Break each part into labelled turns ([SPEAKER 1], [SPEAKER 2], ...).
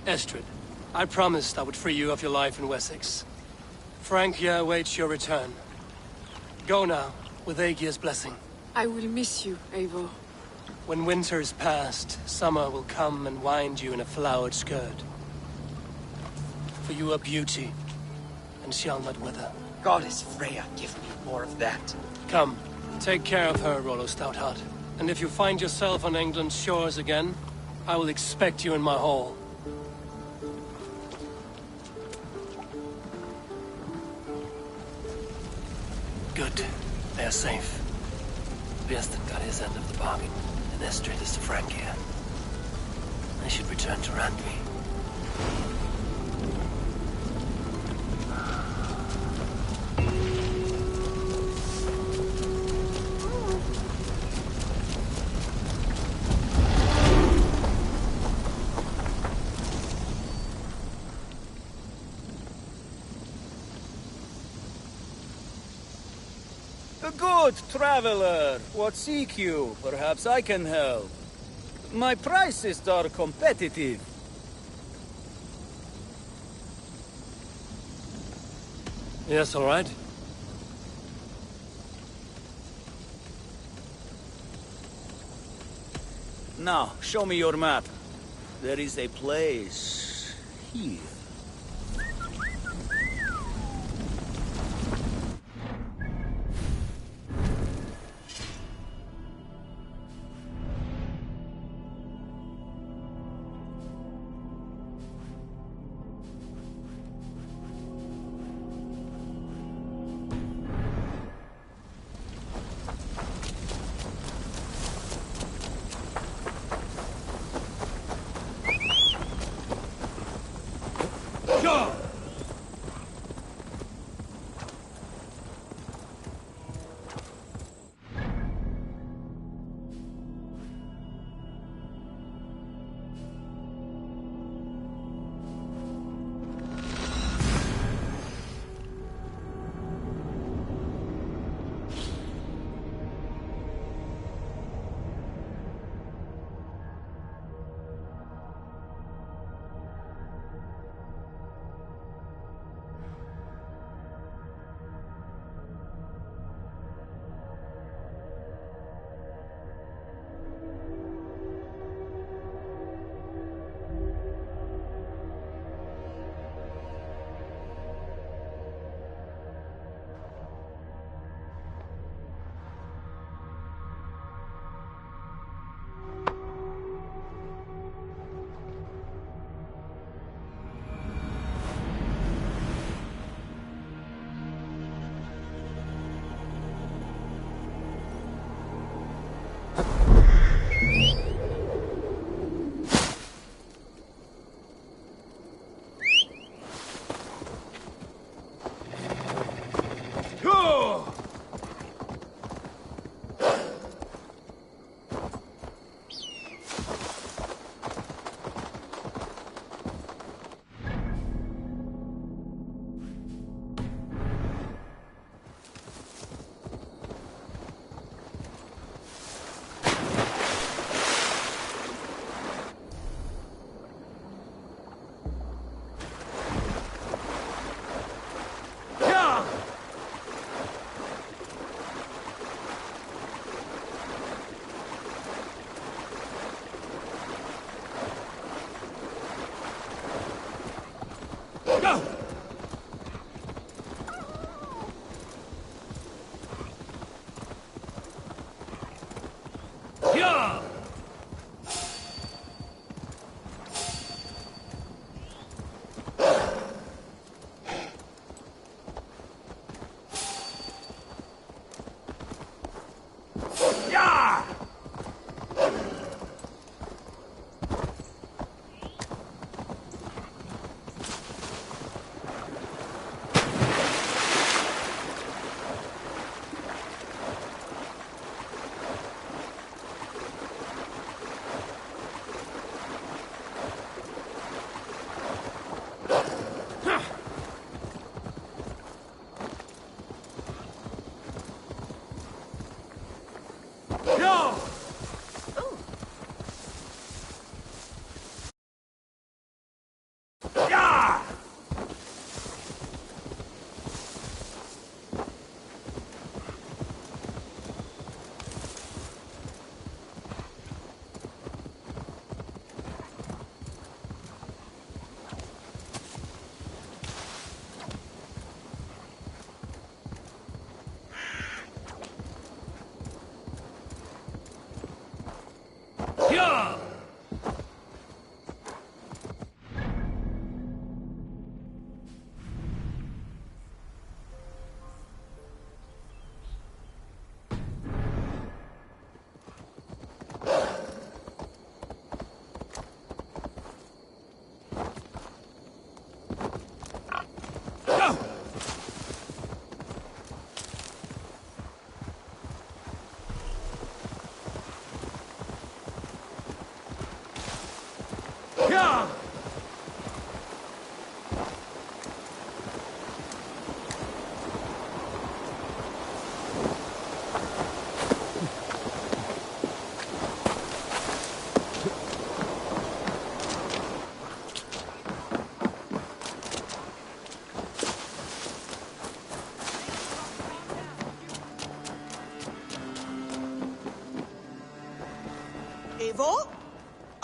[SPEAKER 1] Estrid, I promised I would free you of your life in Wessex. Francia awaits your return. Go now, with Aegir's blessing.
[SPEAKER 2] I will miss you, Eivor.
[SPEAKER 1] When winter is past, summer will come and wind you in a flowered skirt. For you are beauty, and shall not wither.
[SPEAKER 3] Goddess Freya, give me more of that.
[SPEAKER 1] Come, take care of her, Rollo Stoutheart. And if you find yourself on England's shores again, I will expect you in my hall. Good. They are safe. Bjornsson got his end of the bargain, and Estrid is to Francia. I should return to Randvi.
[SPEAKER 4] Good traveler, what seek you? Perhaps I can help. My prices are competitive.
[SPEAKER 1] Yes, all right.
[SPEAKER 4] Now, show me your map. There is a place here.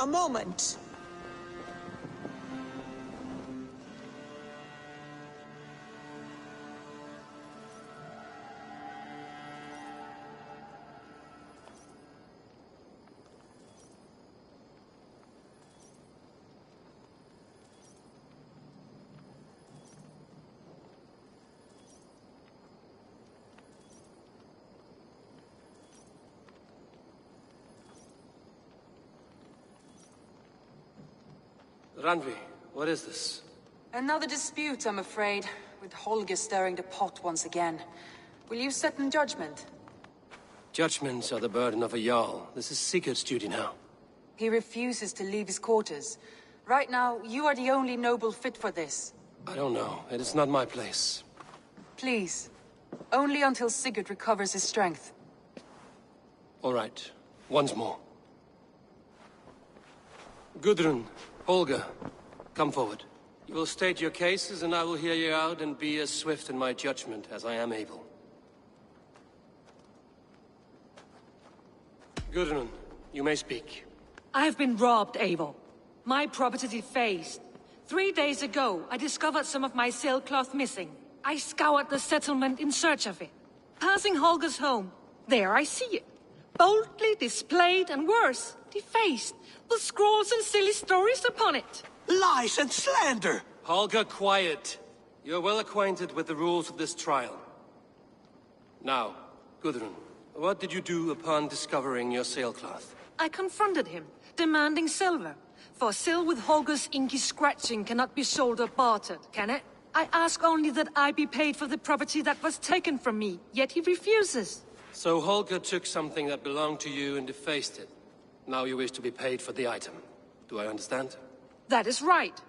[SPEAKER 5] A moment.
[SPEAKER 1] Randvi, what is this?
[SPEAKER 2] Another dispute, I'm afraid, with Holger stirring the pot once again. Will you sit in judgment?
[SPEAKER 1] Judgments are the burden of a Jarl. This is Sigurd's duty now.
[SPEAKER 2] He refuses to leave his quarters. Right now, you are the only noble fit for this.
[SPEAKER 1] I don't know. It is not my place.
[SPEAKER 2] Please. Only until Sigurd recovers his strength.
[SPEAKER 1] All right. Once more. Gudrun, Holger, come forward. You will state your cases, and I will hear you out and be as swift in my judgment as I am able. Gudrun, you may speak.
[SPEAKER 6] I have been robbed, Eivor. My property defaced. 3 days ago, I discovered some of my sailcloth missing. I scoured the settlement in search of it. Passing Holger's home, there I see it. Boldly displayed and worse, defaced, with scrolls and silly stories upon it.
[SPEAKER 7] Lies and slander!
[SPEAKER 1] Holger, quiet. You're well acquainted with the rules of this trial. Now, Gudrun, what did you do upon discovering your sailcloth?
[SPEAKER 6] I confronted him, demanding silver. For sil with Holger's inky scratching cannot be sold or bartered, can it? I ask only that I be paid for the property that was taken from me, yet he refuses.
[SPEAKER 1] So Holger took something that belonged to you and defaced it. Now you wish to be paid for the item. Do I understand?
[SPEAKER 6] That is right.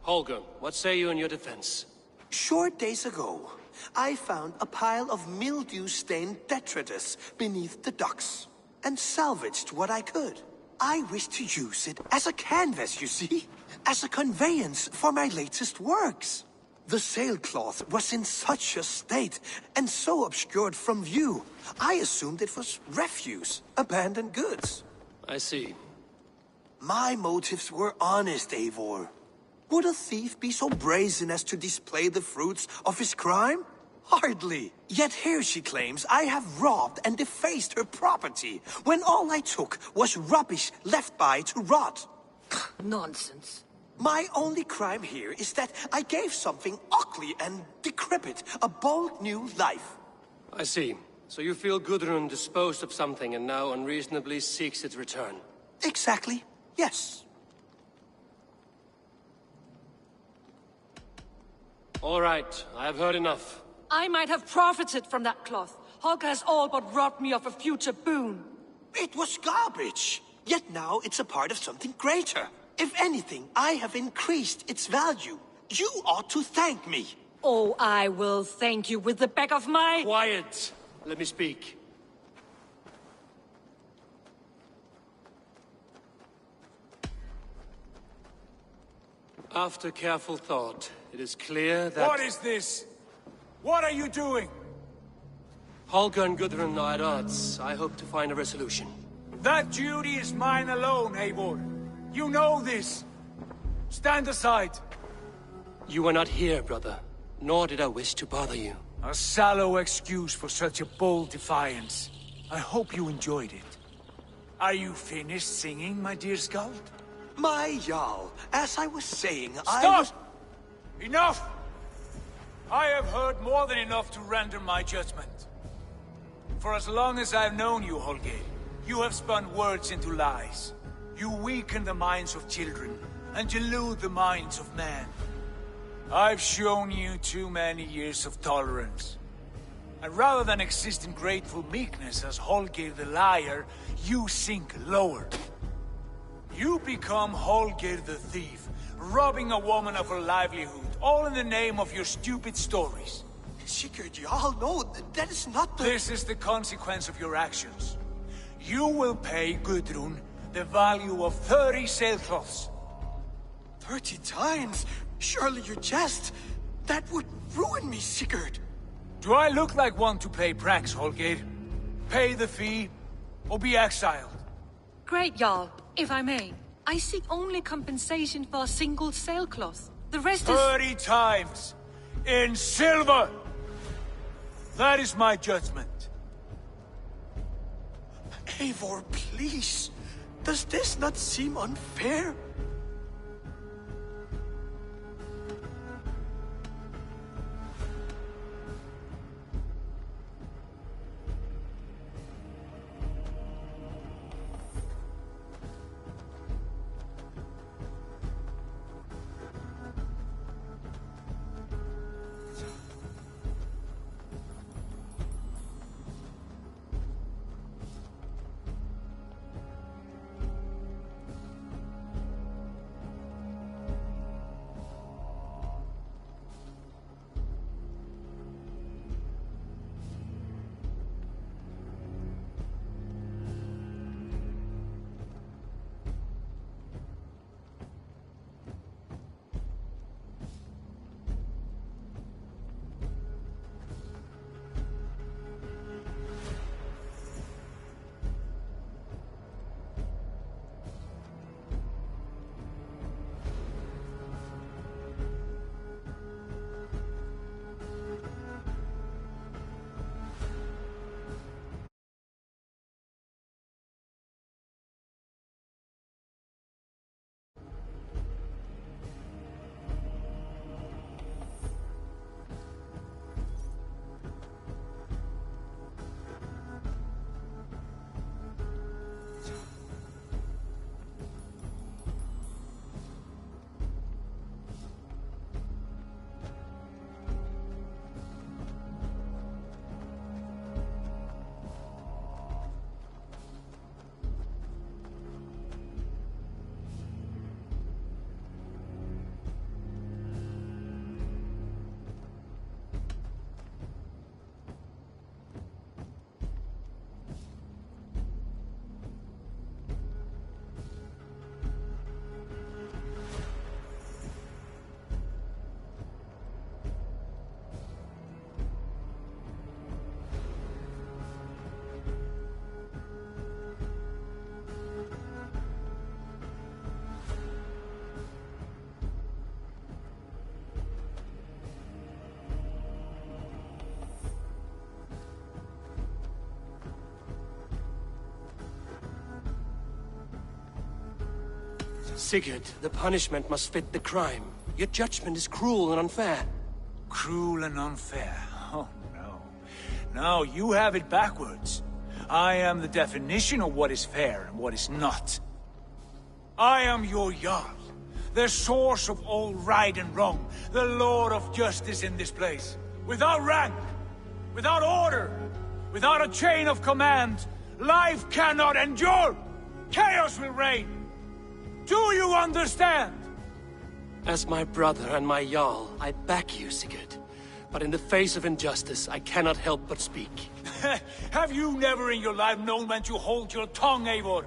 [SPEAKER 1] Holger, what say you in your defense?
[SPEAKER 7] Short days ago, I found a pile of mildew-stained detritus beneath the docks, and salvaged what I could. I wish to use it as a canvas, you see? As a conveyance for my latest works. The sailcloth was in such a state, and so obscured from view, I assumed it was refuse, abandoned goods.
[SPEAKER 1] I see.
[SPEAKER 7] My motives were honest, Eivor. Would a thief be so brazen as to display the fruits of his crime? Hardly. Yet here she claims I have robbed and defaced her property, when all I took was rubbish left by to rot.
[SPEAKER 6] Nonsense.
[SPEAKER 7] My only crime here is that I gave something ugly and decrepit a bold new life.
[SPEAKER 1] I see. So you feel Gudrun disposed of something and now unreasonably seeks its return?
[SPEAKER 7] Exactly, yes.
[SPEAKER 1] All right, I have heard enough.
[SPEAKER 6] I might have profited from that cloth. Holger has all but robbed me of a future boon.
[SPEAKER 7] It was garbage. Yet now it's a part of something greater. If anything, I have increased its value. You ought to thank me.
[SPEAKER 6] Oh, I will thank you with the back of my...
[SPEAKER 1] Quiet! Let me speak. After careful thought, it is clear that...
[SPEAKER 8] What is this? What are you doing?
[SPEAKER 1] Holger and Gudrun are at odds. I hope to find a resolution.
[SPEAKER 8] That duty is mine alone, Eivor. You know this. Stand aside.
[SPEAKER 1] You were not here, brother. Nor did I wish to bother you.
[SPEAKER 8] A sallow excuse for such a bold defiance. I hope you enjoyed it. Are you finished singing, my dear Skald?
[SPEAKER 7] My Jarl, as I was saying,
[SPEAKER 8] Stop! Enough! I have heard more than enough to render my judgment. For as long as I've known you, Holger, you have spun words into lies. You weaken the minds of children, and delude the minds of men. I've shown you too many years of tolerance. And rather than exist in grateful meekness as Holger the liar, you sink lower. You become Holger the thief, robbing a woman of her livelihood, all in the name of your stupid stories.
[SPEAKER 7] Sigurd, Jarl, no, that is not the...
[SPEAKER 8] This is the consequence of your actions. You will pay Gudrun the value of 30 sailcloths.
[SPEAKER 7] 30 times? Surely you jest. That would ruin me, Sigurd.
[SPEAKER 8] Do I look like one to play pranks, Holger? Pay the fee, or be exiled.
[SPEAKER 6] Great, Jarl. If I may, I seek only compensation for a single sailcloth. The rest is...
[SPEAKER 8] 30 times! In silver! That is my judgment.
[SPEAKER 7] Eivor, please. Does this not seem unfair?
[SPEAKER 1] Sigurd, the punishment must fit the crime. Your judgment is cruel and unfair.
[SPEAKER 8] Cruel and unfair? Oh, no. No, you have it backwards. I am the definition of what is fair and what is not. I am your Jarl, the source of all right and wrong, the Lord of justice in this place. Without rank, without order, without a chain of command, life cannot endure! Chaos will reign! Do you understand?
[SPEAKER 1] As my brother and my Jarl, I back you, Sigurd. But in the face of injustice, I cannot help but speak.
[SPEAKER 8] Have you never in your life known when to hold your tongue, Eivor?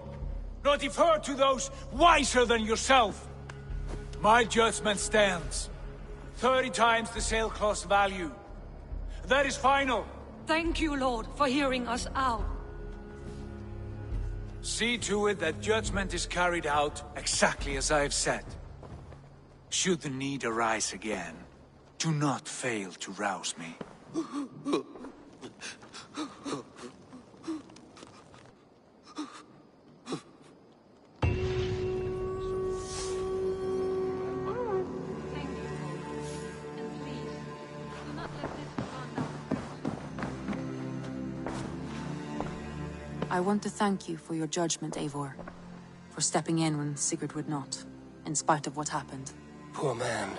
[SPEAKER 8] Nor defer to those wiser than yourself? My judgment stands. 30 times the sailcloth's value. That is final.
[SPEAKER 6] Thank you, Lord, for hearing us out.
[SPEAKER 8] See to it that judgment is carried out exactly as I have said. Should the need arise again, do not fail to rouse me.
[SPEAKER 2] I want to thank you for your judgment, Eivor. For stepping in when Sigurd would not, in spite of what happened.
[SPEAKER 1] Poor man.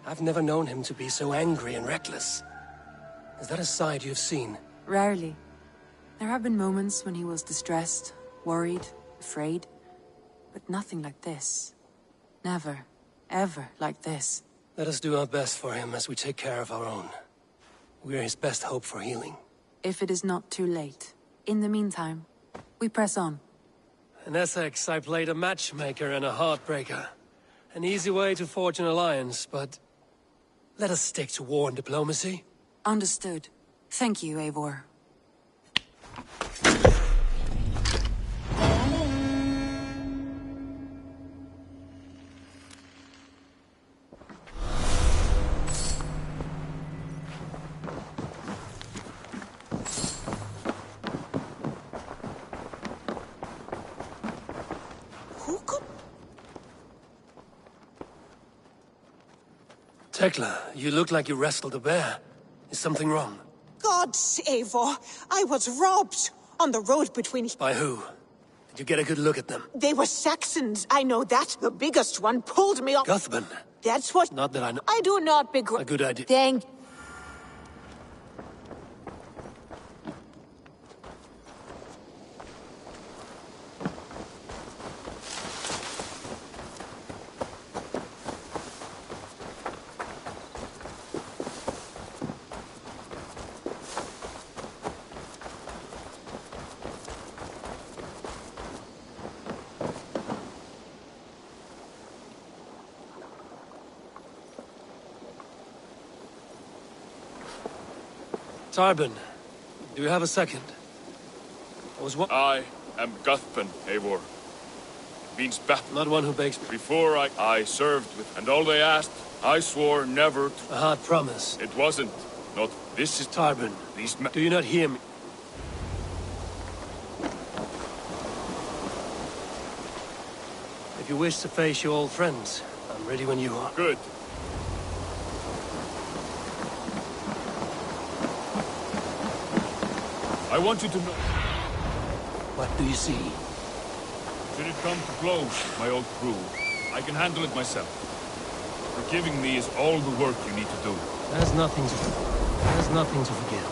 [SPEAKER 1] I've never known him to be so angry and reckless. Is that a side you've seen?
[SPEAKER 2] Rarely. There have been moments when he was distressed, worried, afraid. But nothing like this. Never, ever like this.
[SPEAKER 1] Let us do our best for him as we take care of our own. We're his best hope for healing.
[SPEAKER 2] If it is not too late. In the meantime, we press on.
[SPEAKER 1] In Essex, I played a matchmaker and a heartbreaker. An easy way to forge an alliance, but... let us stick to war and diplomacy.
[SPEAKER 2] Understood. Thank you, Eivor.
[SPEAKER 1] Tekla, you look like you wrestled a bear. Is something wrong?
[SPEAKER 5] Gods, Eivor! I was robbed! On the road between...
[SPEAKER 1] By who? Did you get a good look at them?
[SPEAKER 5] They were Saxons, I know that. The biggest one pulled me off...
[SPEAKER 1] Guthman.
[SPEAKER 5] That's what...
[SPEAKER 1] Not that I know.
[SPEAKER 5] I do not begrudge...
[SPEAKER 1] A good idea.
[SPEAKER 5] Thank...
[SPEAKER 1] Tarbin, do you have a second?
[SPEAKER 9] I am Guthpan, Eivor. Means battle.
[SPEAKER 1] Not one who begs...
[SPEAKER 9] Before I served with... And all they asked, I swore never to...
[SPEAKER 1] A hard promise.
[SPEAKER 9] It wasn't. Not... This is...
[SPEAKER 1] Tarbin,
[SPEAKER 9] These
[SPEAKER 1] do you not hear me? If you wish to face your old friends, I'm ready when you are.
[SPEAKER 9] Good. I want you to know...
[SPEAKER 1] What do you see?
[SPEAKER 9] Should it come to blows with my old crew, I can handle it myself. Forgiving me is all the work you need to do.
[SPEAKER 1] There's nothing to forgive.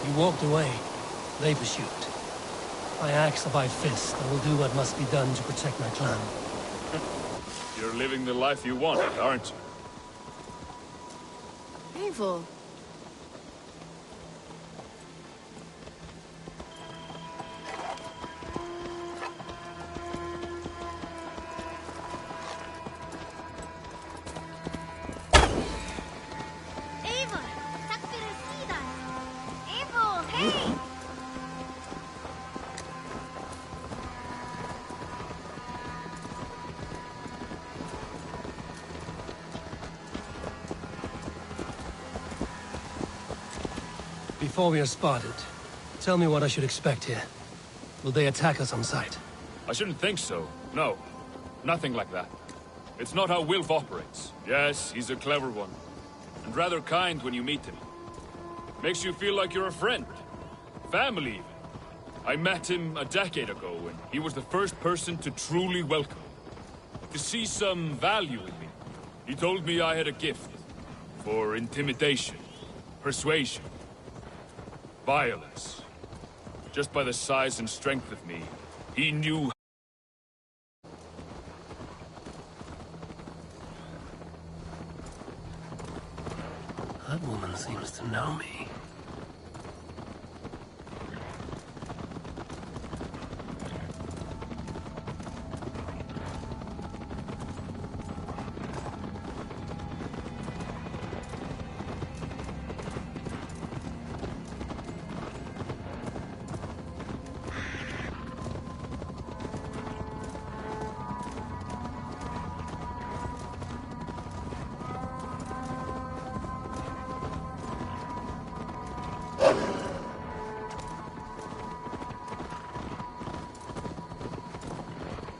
[SPEAKER 1] You walked away. They pursued. I axe by fist. I will do what must be done to protect my clan.
[SPEAKER 9] You're living the life you want, aren't you?
[SPEAKER 5] Eivor.
[SPEAKER 1] Before we are spotted, tell me what I should expect here. Will they attack us on sight?
[SPEAKER 9] I shouldn't think so. No. Nothing like that. It's not how Wilf operates. Yes, he's a clever one. And rather kind when you meet him. Makes you feel like you're a friend. Family, even. I met him a decade ago, and he was the first person to truly welcome me. To see some value in me. He told me I had a gift. For intimidation. Persuasion. Violence. Just by the size and strength of me, he knew...
[SPEAKER 1] That woman seems to know me.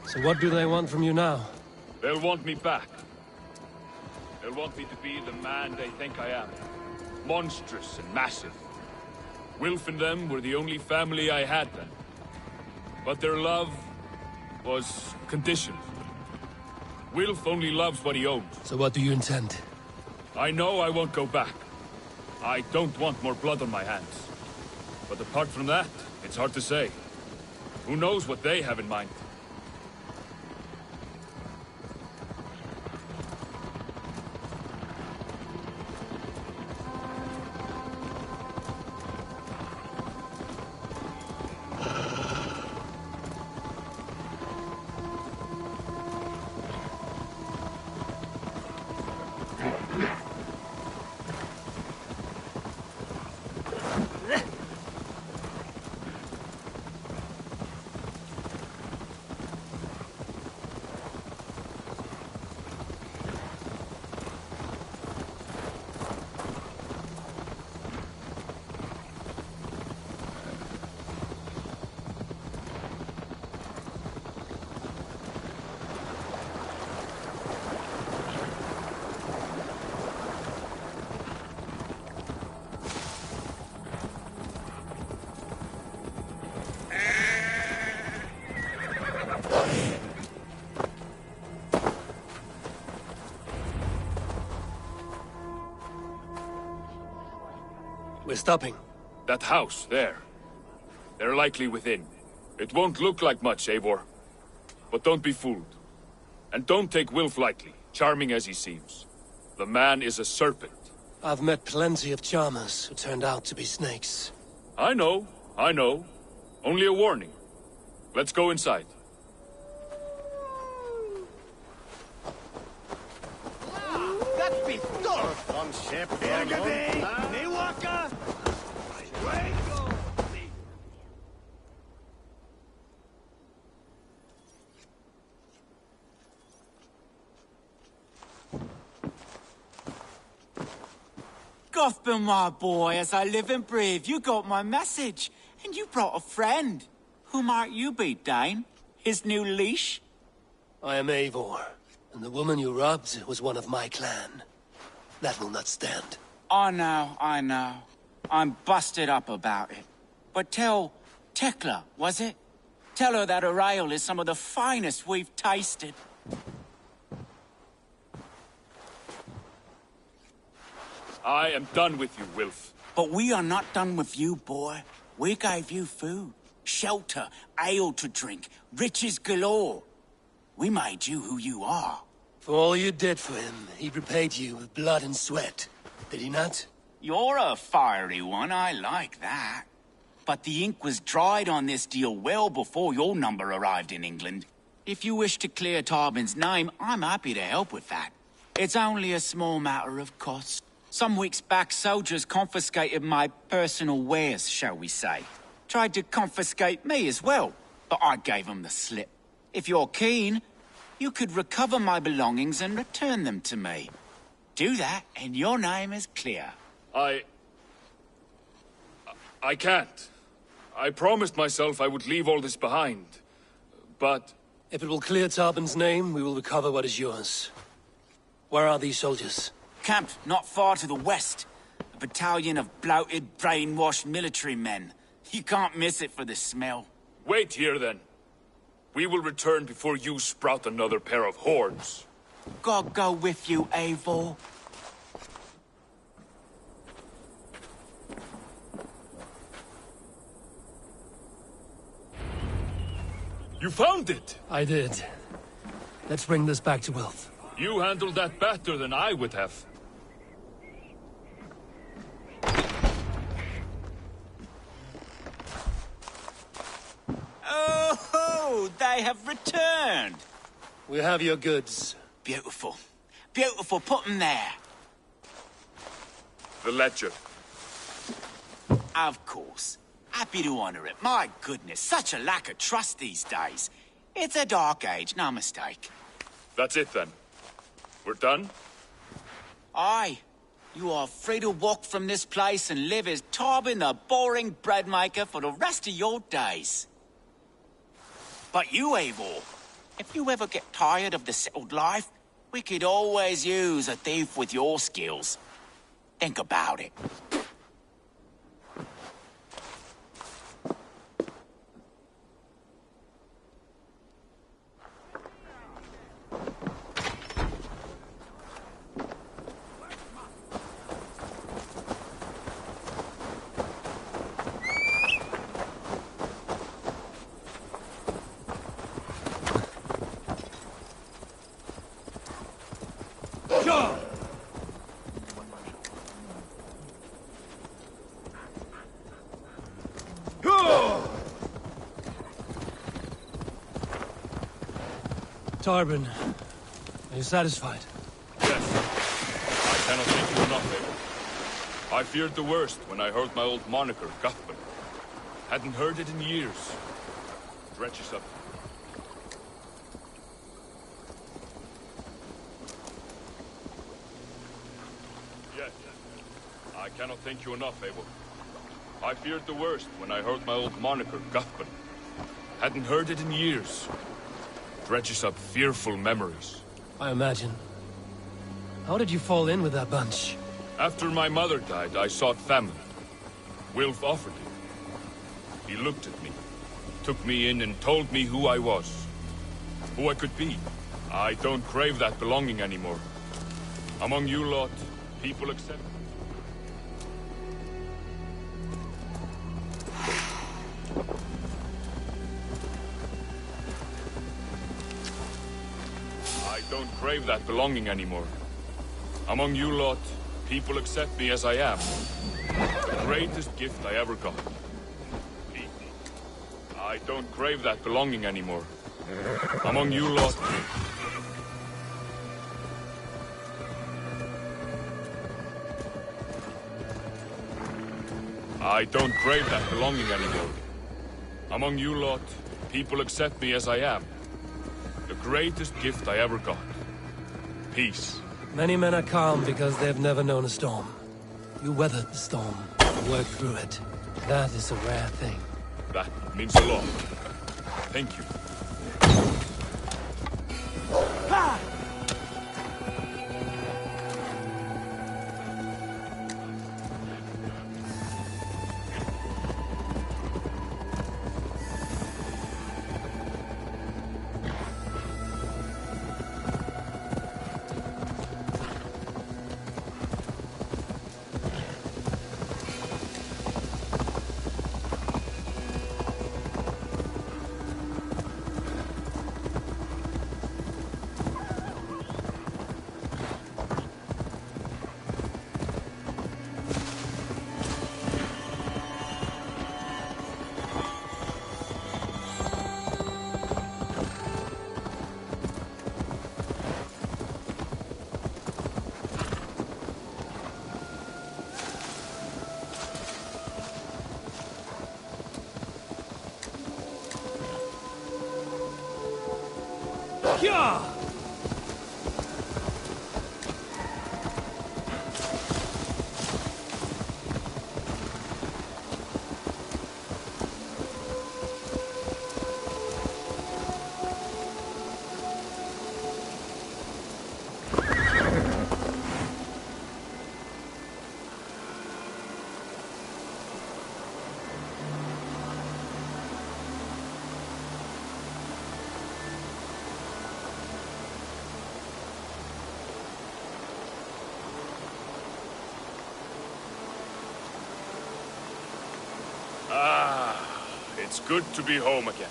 [SPEAKER 1] So what do they want from you now?
[SPEAKER 9] They'll want me back. They'll want me to be the man they think I am. Monstrous and massive. Wilf and them were the only family I had then. But their love was conditioned. Wilf only loves what he owns.
[SPEAKER 1] So what do you intend?
[SPEAKER 9] I know I won't go back. I don't want more blood on my hands. But apart from that, it's hard to say. Who knows what they have in mind?
[SPEAKER 1] We're stopping.
[SPEAKER 9] That house, there. They're likely within. It won't look like much, Eivor. But don't be fooled. And don't take Wilf lightly, charming as he seems. The man is a serpent.
[SPEAKER 1] I've met plenty of charmers who turned out to be snakes.
[SPEAKER 9] I know. Only a warning. Let's go inside.
[SPEAKER 10] Gothbin, my boy, as I live and breathe, you got my message. And you brought a friend. Who might you be, Dane? His new leash?
[SPEAKER 1] I am Eivor, and the woman you robbed was one of my clan. That will not stand.
[SPEAKER 10] I know. I'm busted up about it. But tell Tekla, was it? Tell her that her ale is some of the finest we've tasted.
[SPEAKER 9] I am done with you, Wilf.
[SPEAKER 10] But we are not done with you, boy. We gave you food, shelter, ale to drink, riches galore. We made you who you are.
[SPEAKER 1] For all you did for him, he repaid you with blood and sweat. Did he not?
[SPEAKER 10] You're a fiery one, I like that. But the ink was dried on this deal well before your number arrived in England. If you wish to clear Tarbin's name, I'm happy to help with that. It's only a small matter of cost. Some weeks back, soldiers confiscated my personal wares, shall we say. Tried to confiscate me as well, but I gave them the slip. If you're keen, you could recover my belongings and return them to me. Do that, and your name is clear.
[SPEAKER 9] I can't. I promised myself I would leave all this behind. But...
[SPEAKER 1] If it will clear Tarbin's name, we will recover what is yours. Where are these soldiers?
[SPEAKER 10] Camped not far to the west. A battalion of bloated, brainwashed military men. You can't miss it for the smell.
[SPEAKER 9] Wait here, then. We will return before you sprout another pair of horns.
[SPEAKER 10] God go with you, Eivor.
[SPEAKER 9] You found it!
[SPEAKER 1] I did. Let's bring this back to Wilf.
[SPEAKER 9] You handled that better than I would have.
[SPEAKER 10] Oh, they have returned!
[SPEAKER 1] We have your goods.
[SPEAKER 10] Beautiful. Beautiful, put them there.
[SPEAKER 9] The ledger.
[SPEAKER 10] Of course. Happy to honor it. My goodness, such a lack of trust these days. It's a dark age, no mistake.
[SPEAKER 9] That's it, then. We're done?
[SPEAKER 10] Aye. You are free to walk from this place and live as Tarbin the boring bread maker for the rest of your days. But you, Eivor, if you ever get tired of the settled life, we could always use a thief with your skills. Think about it.
[SPEAKER 1] Tarbin, are you satisfied?
[SPEAKER 9] Yes. I cannot thank you enough, Eivor. I feared the worst when I heard my old moniker, Gothbin. Hadn't heard it in years. Dretches up. Yes. I cannot thank you enough, Eivor. I feared the worst when I heard my old moniker, Gothbin. Hadn't heard it in years. Dredges up fearful memories.
[SPEAKER 1] I imagine. How did you fall in with that bunch?
[SPEAKER 9] After my mother died, I sought family. Wilf offered it. He looked at me, took me in and told me who I was. Who I could be. I don't crave that belonging anymore. Among you lot, people accept don't crave that belonging anymore. Among you lot, people accept me as I am. The greatest gift I ever got. I don't crave that belonging anymore. Among you lot... I don't crave that belonging anymore. Among you lot, people accept me as I am. The greatest gift I ever got. Peace.
[SPEAKER 1] Many men are calm because they have never known a storm. You weathered the storm, and worked through it. That is a rare thing.
[SPEAKER 9] That means a lot. Thank you.
[SPEAKER 1] Yeah!
[SPEAKER 9] It's good to be home again.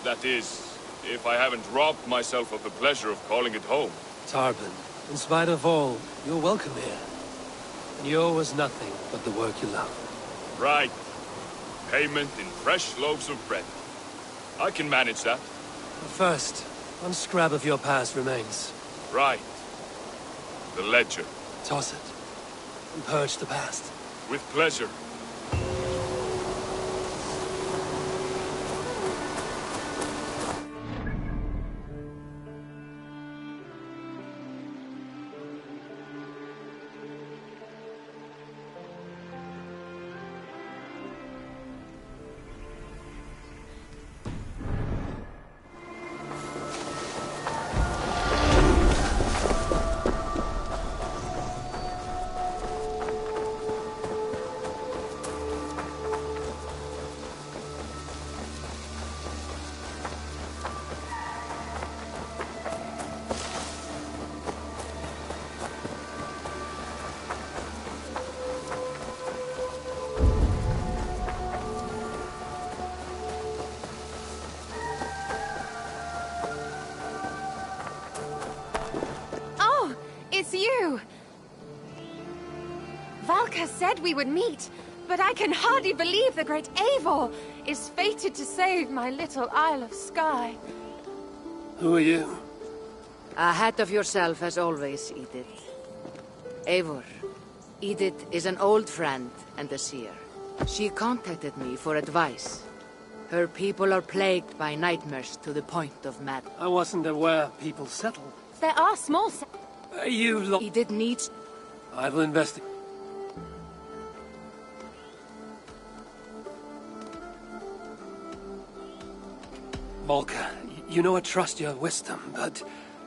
[SPEAKER 9] That is, if I haven't robbed myself of the pleasure of calling it home.
[SPEAKER 1] Tarban, in spite of all, you're welcome here. And you owe us nothing but the work you love.
[SPEAKER 9] Right. Payment in fresh loaves of bread. I can manage that.
[SPEAKER 1] But first, one scrap of your past remains.
[SPEAKER 9] Right. The ledger.
[SPEAKER 1] Toss it. And purge the past.
[SPEAKER 9] With pleasure.
[SPEAKER 11] It's you! Valka said we would meet, but I can hardly believe the great Eivor is fated to save my little Isle of Skye.
[SPEAKER 1] Who are you?
[SPEAKER 12] Ahead of yourself as always, Edith. Eivor. Edith is an old friend and a seer. She contacted me for advice. Her people are plagued by nightmares to the point of madness.
[SPEAKER 1] I wasn't aware people settle.
[SPEAKER 11] There are small
[SPEAKER 12] Edith needs...
[SPEAKER 1] I will investigate. Volka, you know I trust your wisdom, but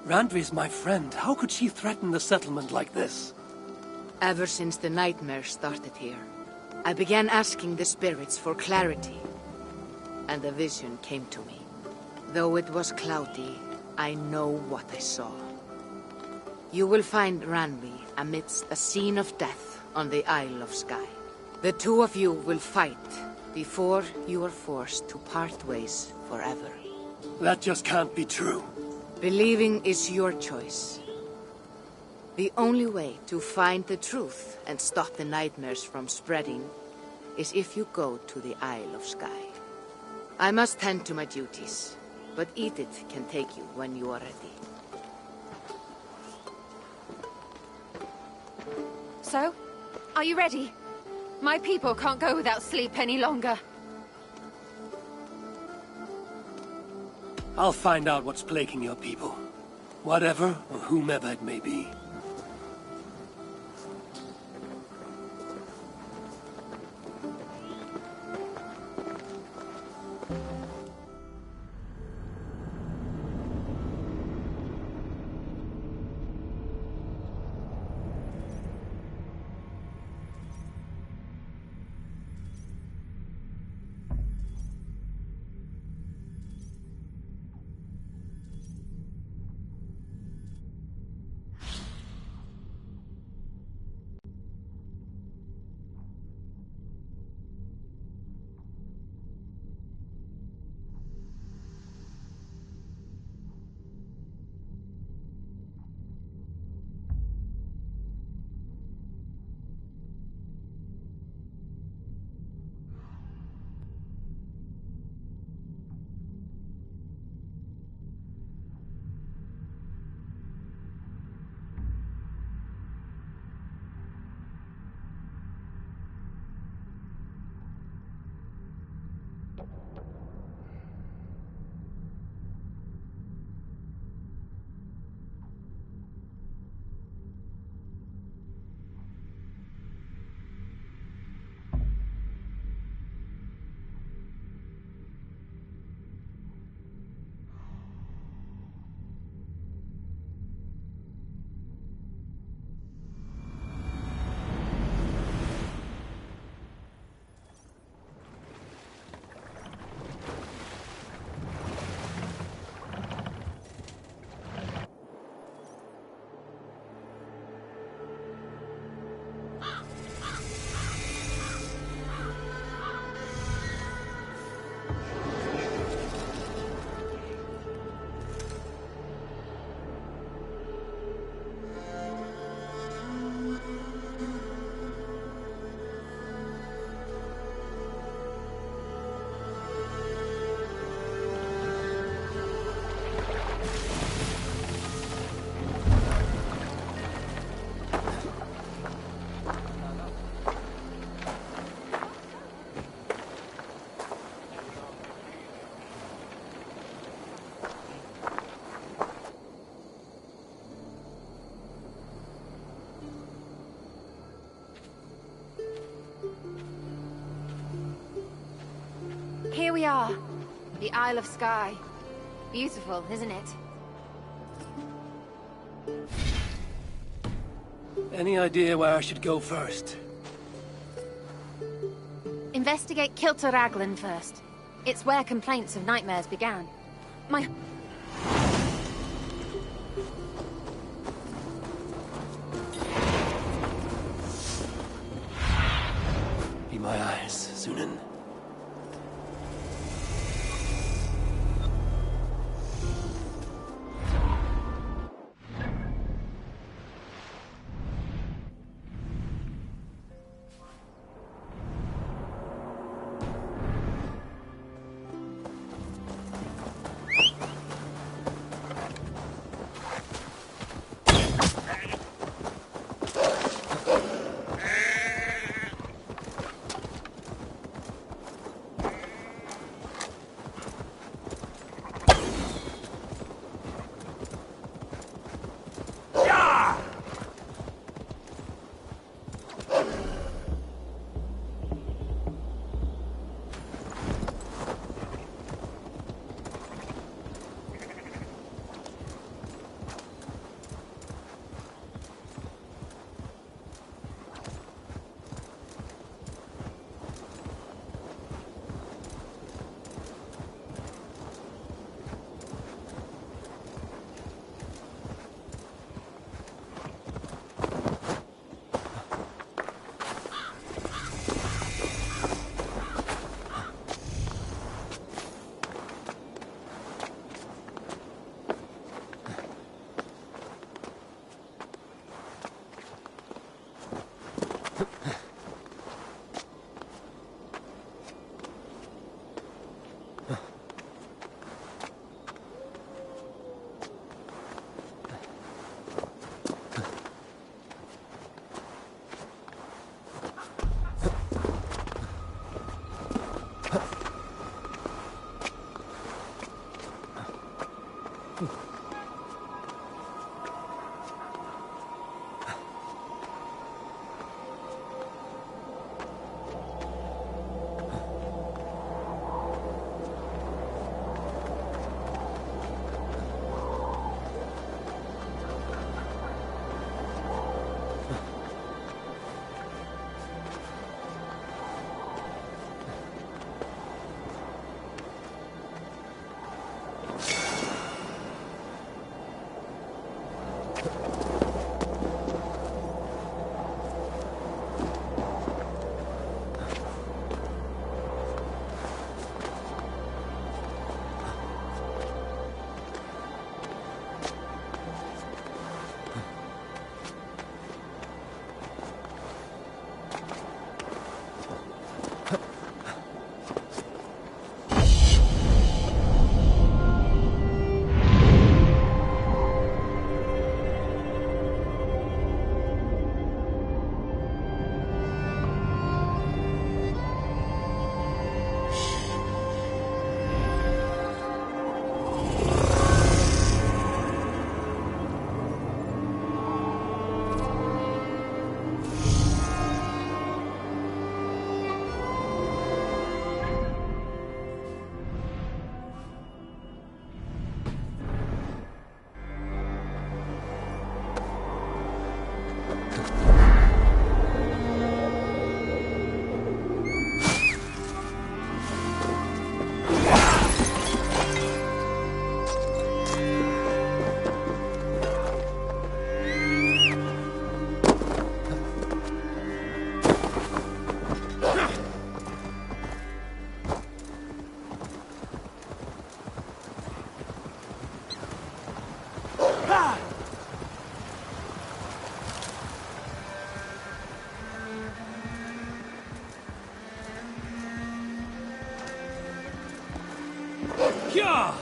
[SPEAKER 1] Randvi's my friend. How could she threaten the settlement like this?
[SPEAKER 12] Ever since the nightmares started here, I began asking the spirits for clarity, and a vision came to me. Though it was cloudy, I know what I saw. You will find Randvi amidst a scene of death on the Isle of Skye. The two of you will fight before you are forced to part ways forever.
[SPEAKER 1] That just can't be true.
[SPEAKER 12] Believing is your choice. The only way to find the truth and stop the nightmares from spreading is if you go to the Isle of Skye. I must tend to my duties, but Edith can take you when you are ready.
[SPEAKER 11] So, are you ready? My people can't go without sleep any longer.
[SPEAKER 1] I'll find out what's plaguing your people. Whatever or whomever it may be.
[SPEAKER 11] Here we are. The Isle of Skye. Beautiful, isn't it?
[SPEAKER 1] Any idea where I should go first?
[SPEAKER 11] Investigate Kilter Raglan first. It's where complaints of nightmares began. My...
[SPEAKER 1] Be my eyes, Sunan. Yeah!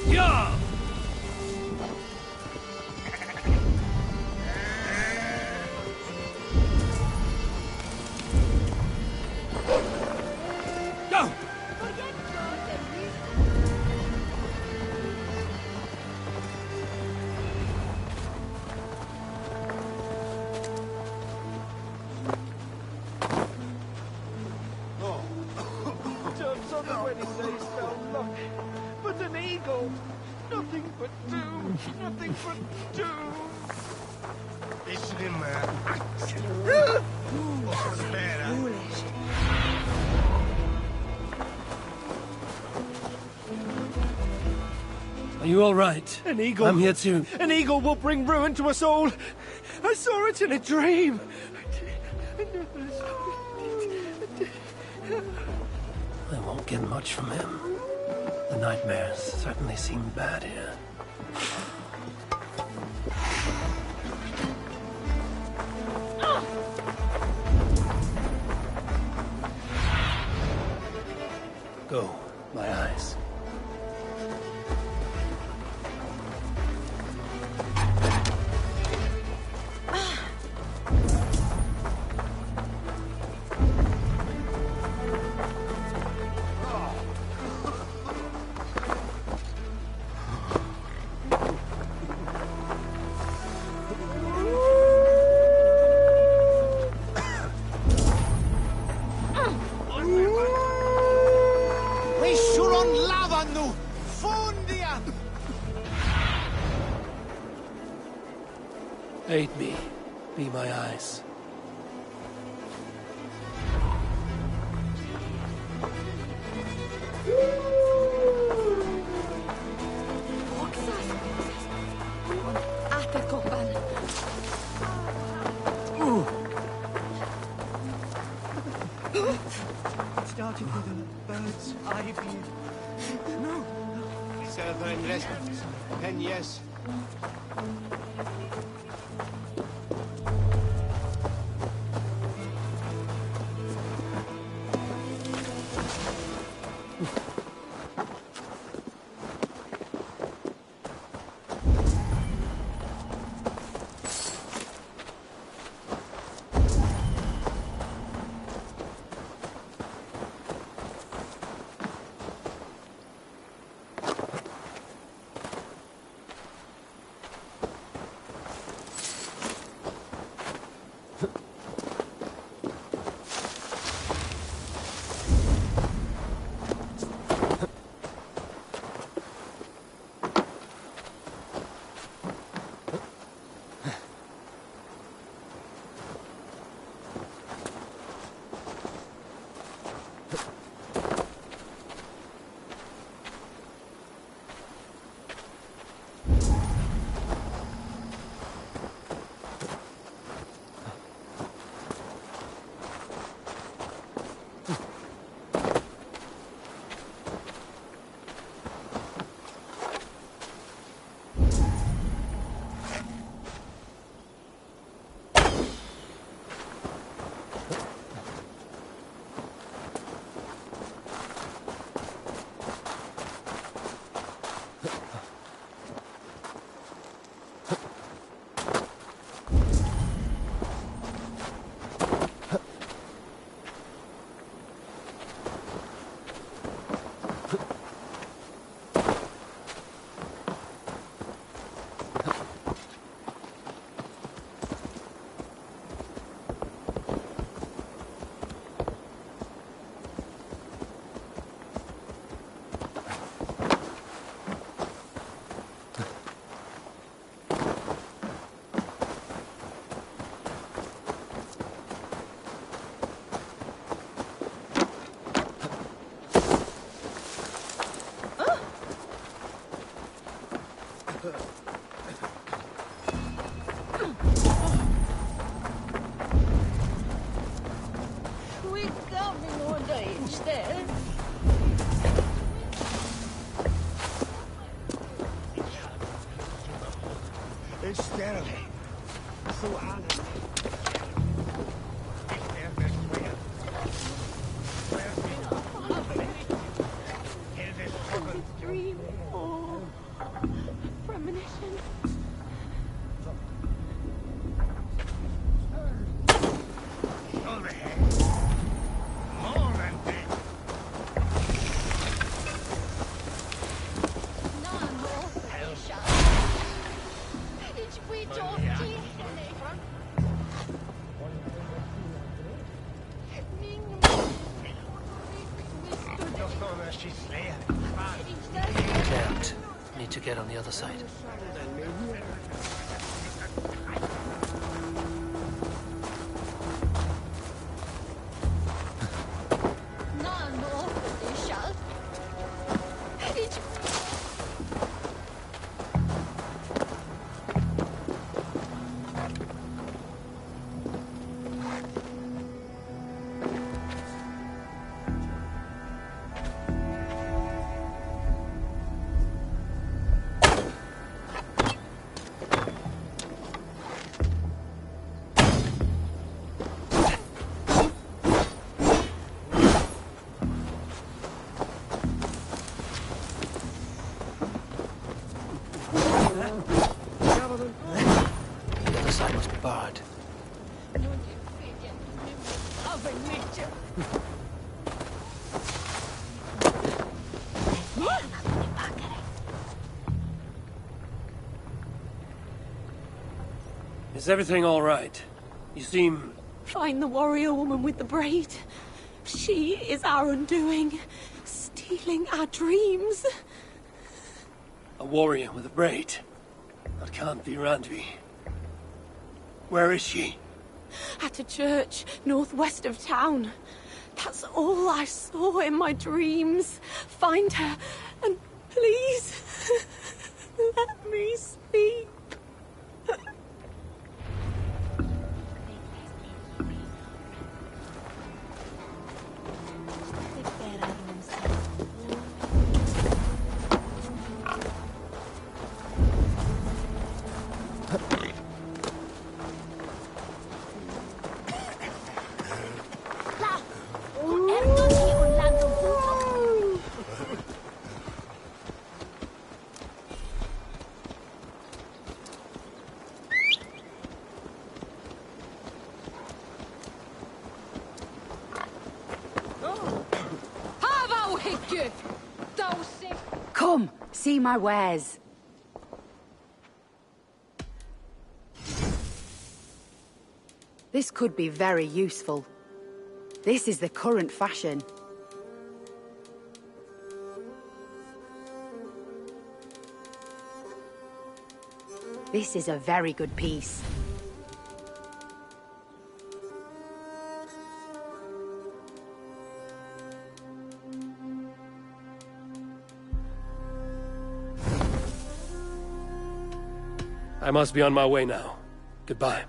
[SPEAKER 1] Yeah! Go!
[SPEAKER 13] Terms on the wedding day spell luck, but an eagle. Nothing but doom. Nothing but doom.
[SPEAKER 14] Listen, man. Foolish.
[SPEAKER 1] Are you all right?
[SPEAKER 13] An eagle.
[SPEAKER 1] I'm here too.
[SPEAKER 13] An eagle will bring ruin to us all. I saw it in a dream.
[SPEAKER 1] I won't get much from him. The nightmares certainly seem bad here. Go, my eyes. Aid me. Be my eyes.
[SPEAKER 14] Southern West. And yes.
[SPEAKER 1] To get on the other side. Is everything all right? You seem...
[SPEAKER 15] Find the warrior woman with the braid. She is our undoing, stealing our dreams.
[SPEAKER 1] A warrior with a braid? That can't be Randvi. Where is she?
[SPEAKER 15] At a church northwest of town. That's all I saw in my dreams. Find her, and please, let me speak.
[SPEAKER 12] Come, see my wares. This could be very useful. This is the current fashion. This is a very good piece.
[SPEAKER 1] I must be on my way now. Goodbye.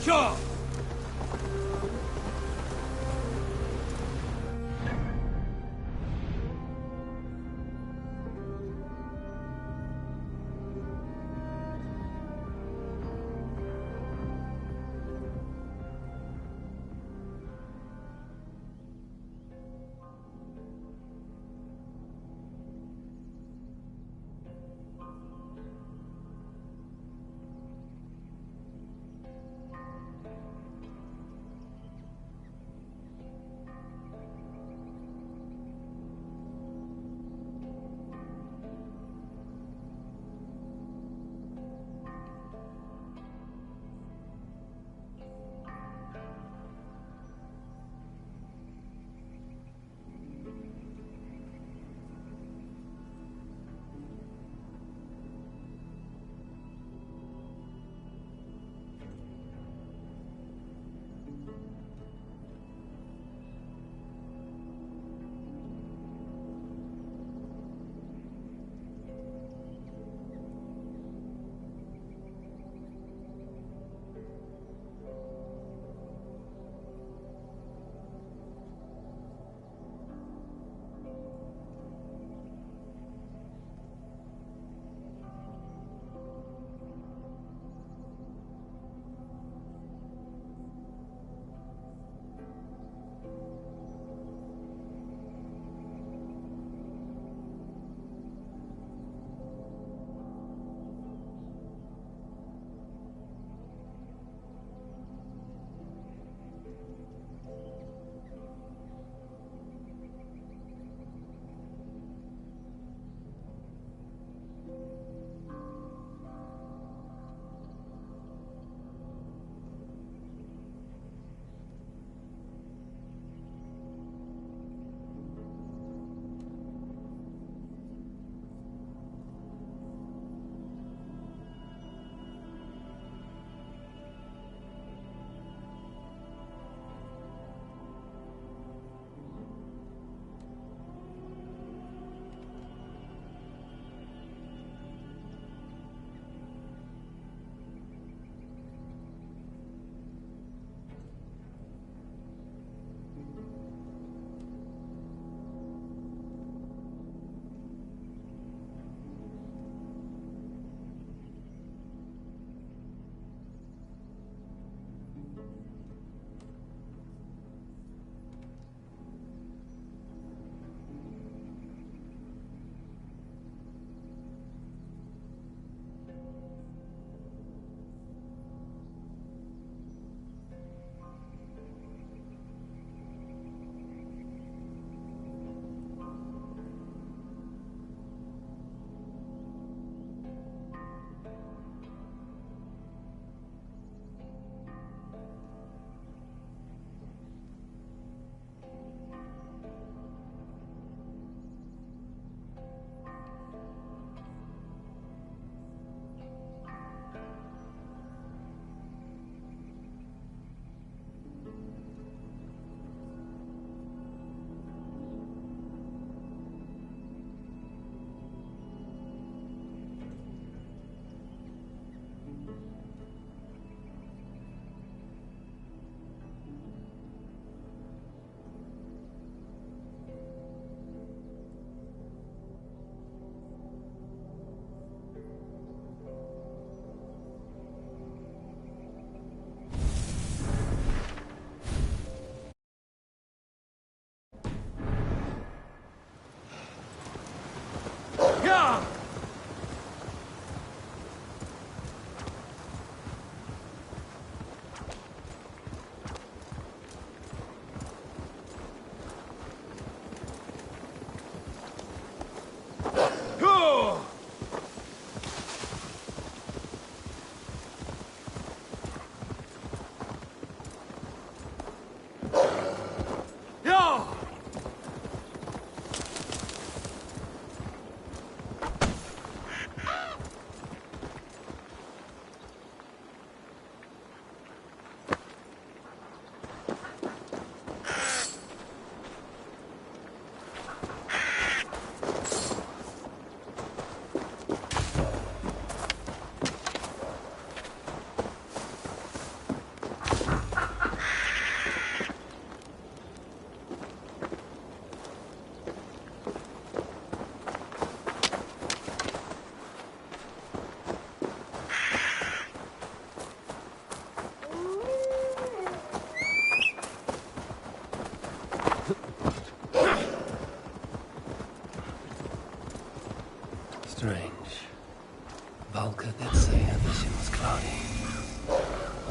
[SPEAKER 8] Sure!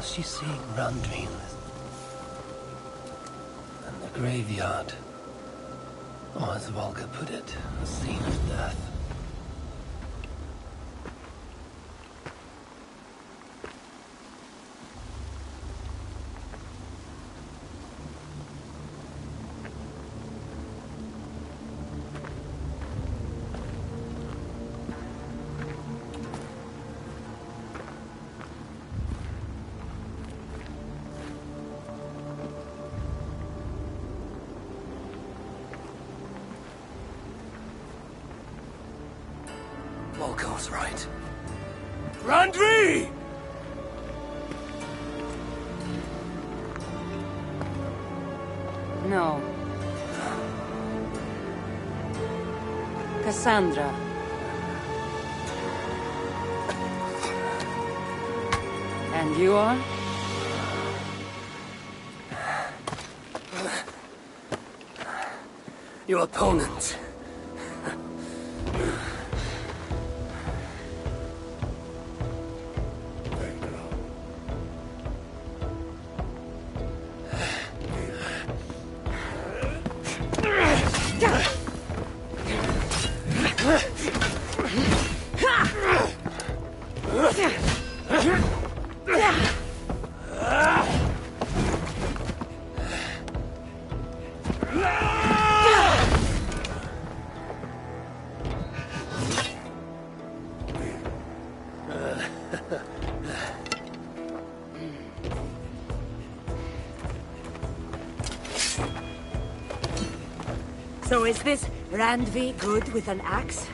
[SPEAKER 1] Was she seeing Randvi and the graveyard? Or as Volga put it, a scene of death. Volga's right. Randvi!
[SPEAKER 2] No. Cassandra. And you are?
[SPEAKER 1] Your opponent.
[SPEAKER 12] So is this Randvi good with an axe?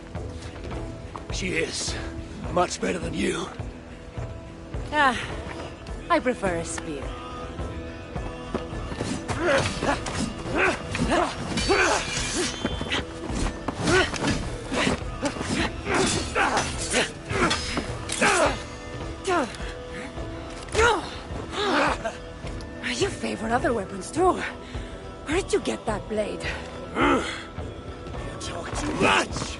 [SPEAKER 1] She is. Much better than you.
[SPEAKER 12] Ah, I prefer a spear. You favor other weapons too. Where did you get that blade?
[SPEAKER 1] You talk too much!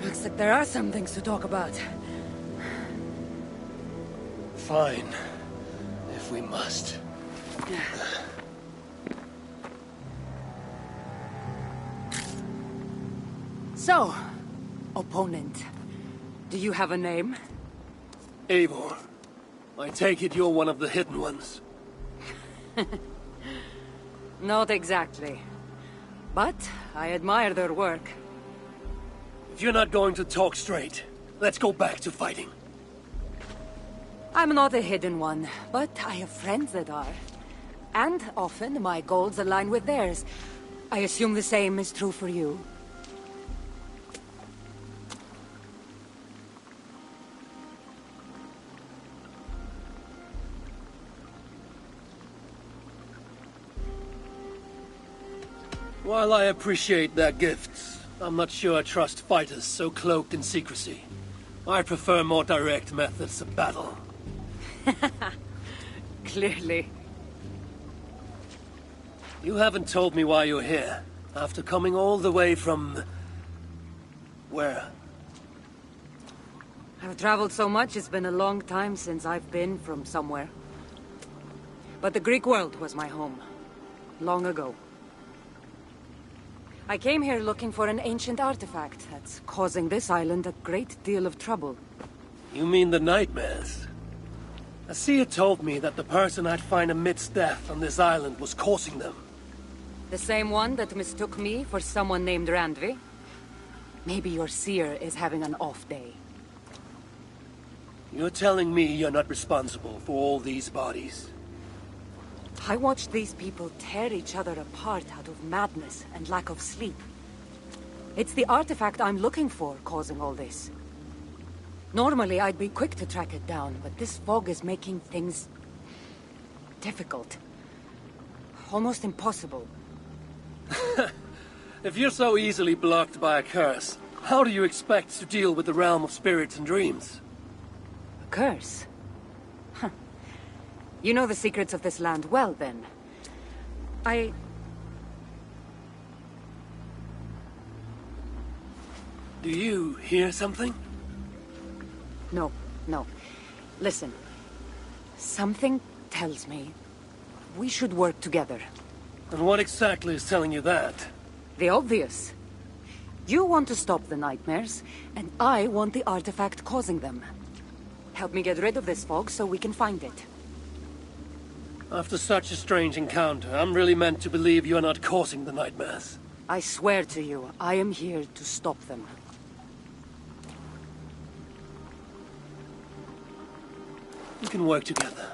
[SPEAKER 12] Looks like there are some things to talk about.
[SPEAKER 1] Fine. If we must.
[SPEAKER 12] So, opponent, do you have a name?
[SPEAKER 1] Eivor. I take it you're one of the hidden ones.
[SPEAKER 12] Not exactly. But I admire their work.
[SPEAKER 1] If you're not going to talk straight, let's go back to fighting.
[SPEAKER 12] I'm not a hidden one, but I have friends that are. And often my goals align with theirs. I assume the same is true for you.
[SPEAKER 1] While I appreciate their gifts, I'm not sure I trust fighters so cloaked in secrecy. I prefer more direct methods of battle.
[SPEAKER 12] Clearly.
[SPEAKER 1] You haven't told me why you're here, after coming all the way from... where?
[SPEAKER 12] I've traveled so much, it's been a long time since I've been from somewhere. But the Greek world was my home. Long ago. I came here looking for an ancient artifact that's causing this island a great deal of trouble.
[SPEAKER 1] You mean the nightmares? Asia told me that the person I'd find amidst death on this island was causing them.
[SPEAKER 12] The same one that mistook me for someone named Randvi? Maybe your seer is having an off day.
[SPEAKER 1] You're telling me you're not responsible for all these bodies?
[SPEAKER 12] I watched these people tear each other apart out of madness and lack of sleep.
[SPEAKER 6] It's the artifact I'm looking for causing all this. Normally, I'd be quick to track it down, but this fog is making things difficult. Almost impossible.
[SPEAKER 1] If you're so easily blocked by a curse, how do you expect to deal with the realm of spirits and dreams?
[SPEAKER 6] A curse? Huh. You know the secrets of this land well, then.
[SPEAKER 1] Do you hear something?
[SPEAKER 6] No. Listen. Something tells me we should work together.
[SPEAKER 1] And what exactly is telling you that?
[SPEAKER 6] The obvious. You want to stop the nightmares, and I want the artifact causing them. Help me get rid of this fog so we can find it.
[SPEAKER 1] After such a strange encounter, I'm really meant to believe you are not causing the nightmares.
[SPEAKER 6] I swear to you, I am here to stop them.
[SPEAKER 1] We can work together.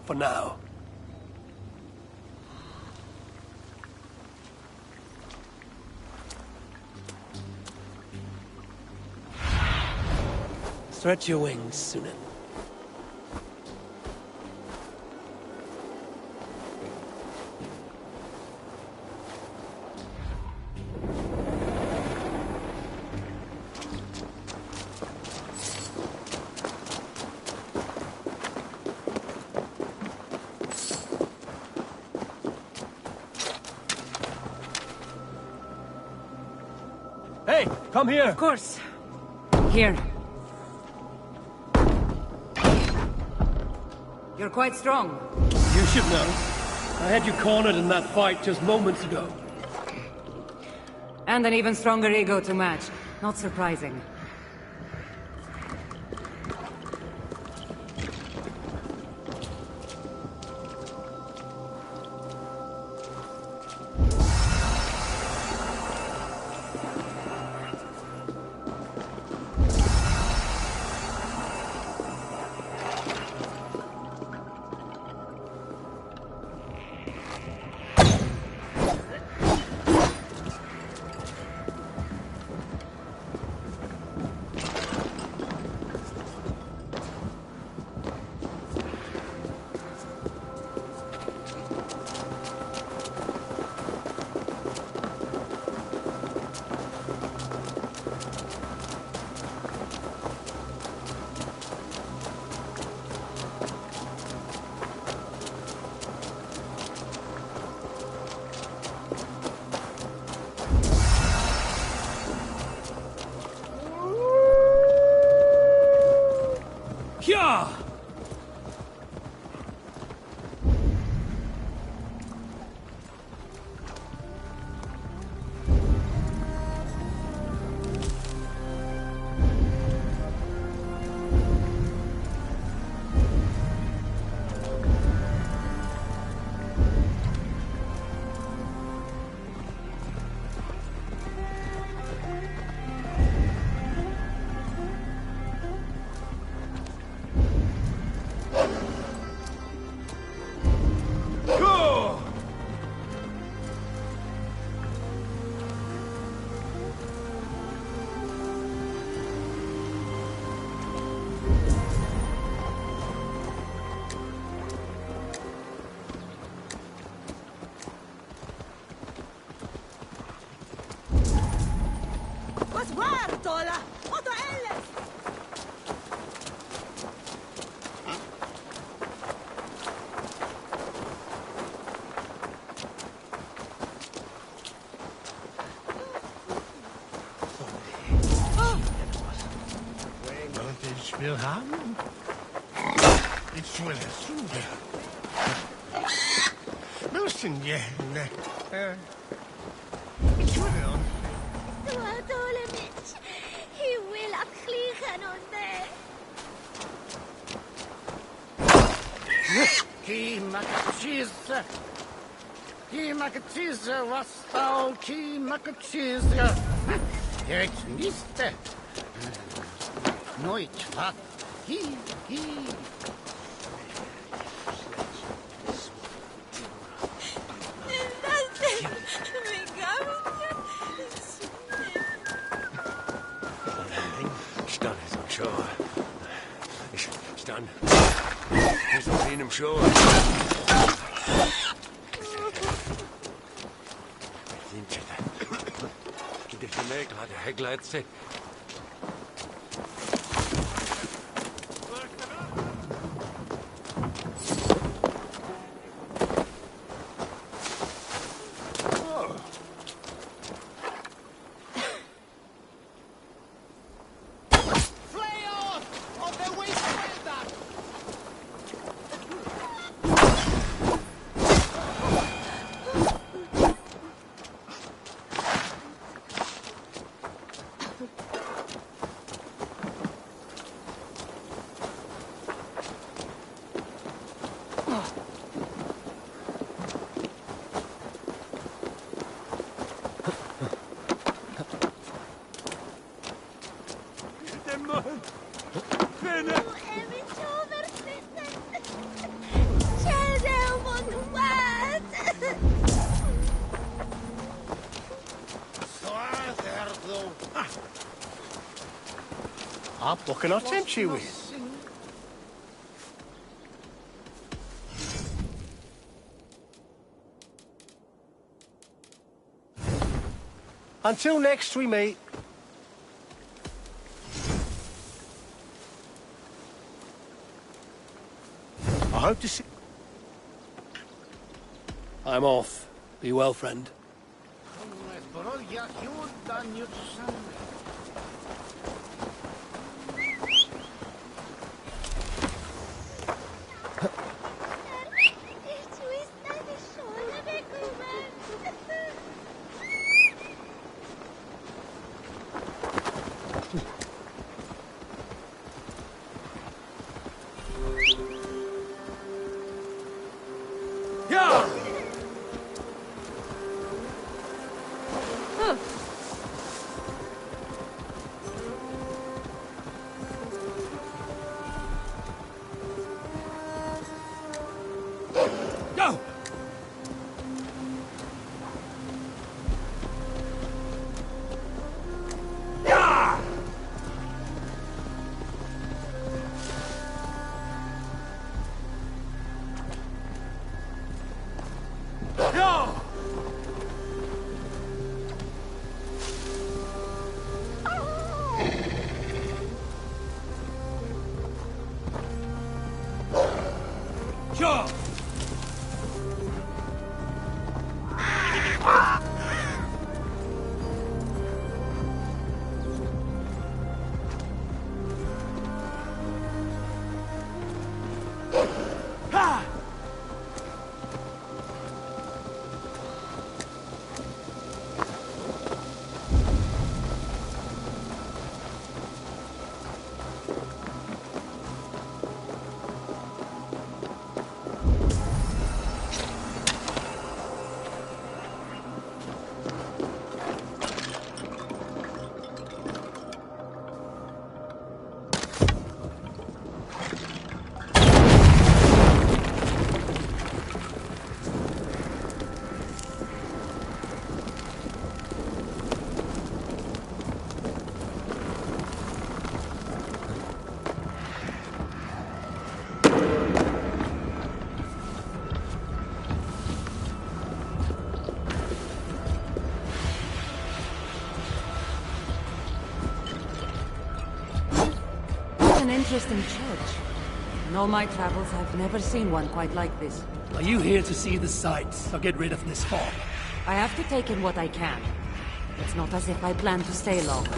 [SPEAKER 1] For now. Stretch your wings, Sunan. Hey, come here!
[SPEAKER 6] Of course. Here. You're quite strong.
[SPEAKER 1] You should know. I had you cornered in that fight just moments ago.
[SPEAKER 6] And an even stronger ego to match. Not surprising.
[SPEAKER 1] Yeah!
[SPEAKER 5] Tola! Otto Ellis!
[SPEAKER 14] Und ich will haben. Ich will es suchen. Müssen gerne. Ich will Kimakatisa was thou Kimakatisa. Jetzt nicht. Nooit wat. Hi.
[SPEAKER 5] Me
[SPEAKER 14] seen him sure. Když neklade heglace. What can I tempt you with? Until next we meet. I hope to see...
[SPEAKER 1] I'm off. Be well, friend.
[SPEAKER 16] Interesting church. In all my travels, I've never seen one quite like this.
[SPEAKER 1] Are you here to see the sights, or get rid of this fog?
[SPEAKER 16] I have to take in what I can. It's not as if I plan to stay long.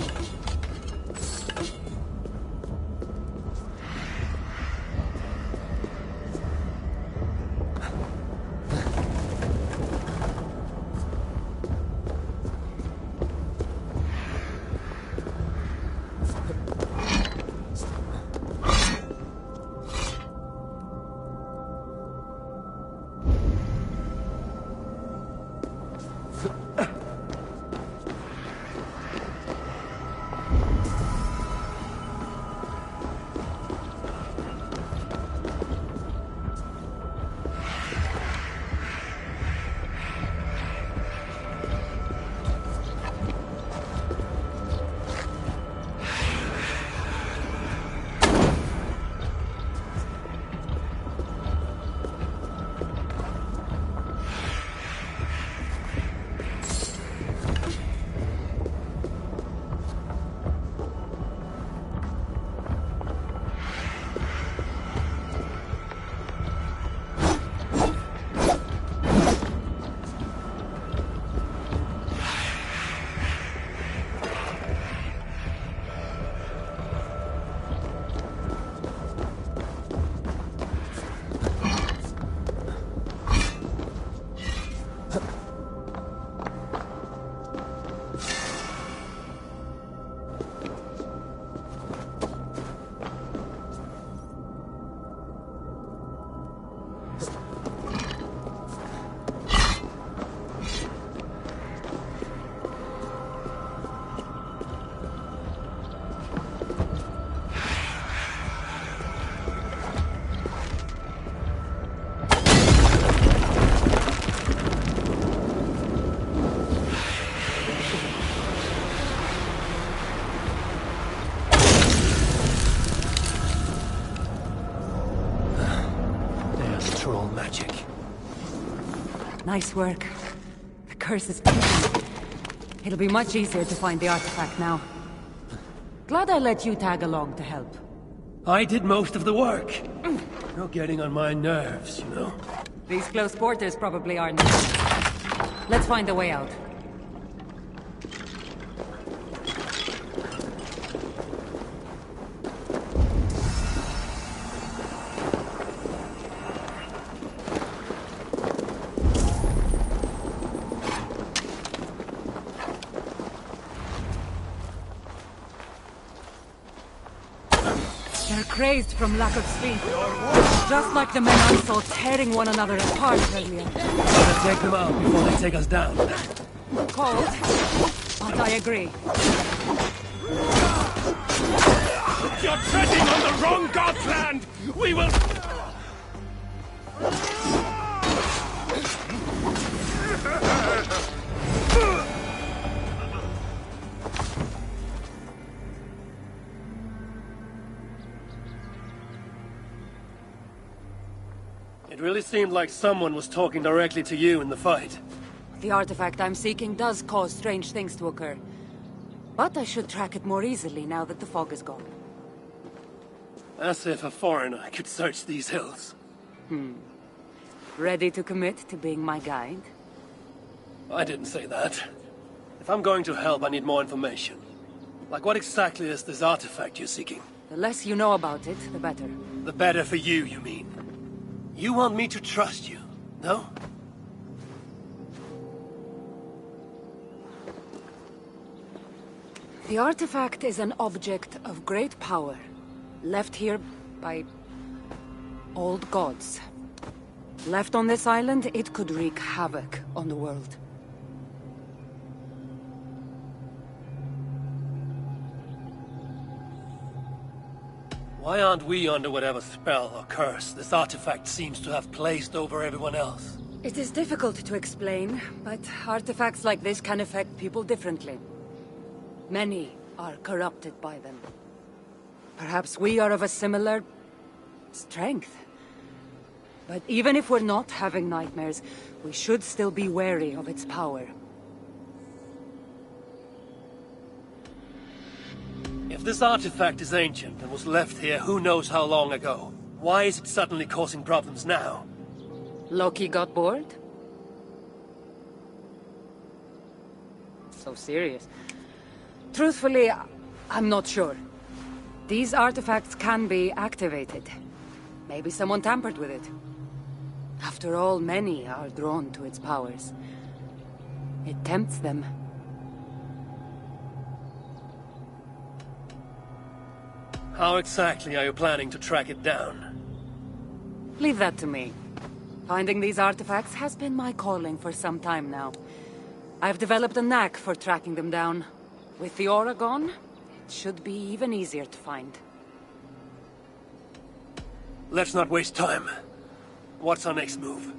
[SPEAKER 16] Nice work. The curse is peaking. It'll be much easier to find the artifact now. Glad I let you tag along to help.
[SPEAKER 1] I did most of the work. You're getting on my nerves, you know?
[SPEAKER 16] These close quarters probably are nervous. Let's find a way out. Crazed from lack of sleep. Just like the men I saw tearing one another apart earlier.
[SPEAKER 1] Gotta take them out before they take us down.
[SPEAKER 16] Cold, but I agree.
[SPEAKER 14] You're treading on the wrong god's land! We will...
[SPEAKER 1] It really seemed like someone was talking directly to you in the fight.
[SPEAKER 16] The artifact I'm seeking does cause strange things to occur. But I should track it more easily now that the fog is gone.
[SPEAKER 1] As if a foreigner could search these hills.
[SPEAKER 16] Ready to commit to being my guide?
[SPEAKER 1] I didn't say that. If I'm going to help, I need more information. Like what exactly is this artifact you're seeking?
[SPEAKER 16] The less you know about it, the better.
[SPEAKER 1] The better for you, you mean? You want me to trust you, no?
[SPEAKER 16] The artifact is an object of great power, left here by old gods. Left on this island, it could wreak havoc on the world.
[SPEAKER 1] Why aren't we under whatever spell or curse this artifact seems to have placed over everyone else?
[SPEAKER 16] It is difficult to explain, but artifacts like this can affect people differently. Many are corrupted by them. Perhaps we are of a similar strength. But even if we're not having nightmares, we should still be wary of its power.
[SPEAKER 1] If this artifact is ancient and was left here who knows how long ago, why is it suddenly causing problems now?
[SPEAKER 16] Loki got bored? So serious. Truthfully, I'm not sure. These artifacts can be activated. Maybe someone tampered with it. After all, many are drawn to its powers. It tempts them.
[SPEAKER 1] How exactly are you planning to track it down?
[SPEAKER 16] Leave that to me. Finding these artifacts has been my calling for some time now. I've developed a knack for tracking them down. With the aura gone, it should be even easier to find.
[SPEAKER 1] Let's not waste time. What's our next move?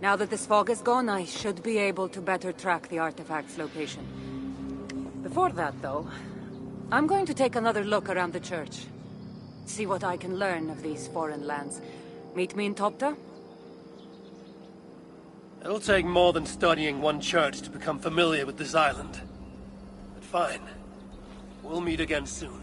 [SPEAKER 16] Now that this fog is gone, I should be able to better track the artifact's location. Before that, though, I'm going to take another look around the church. See what I can learn of these foreign lands. Meet me in Topta?
[SPEAKER 1] It'll take more than studying one church to become familiar with this island. But fine. We'll meet again soon.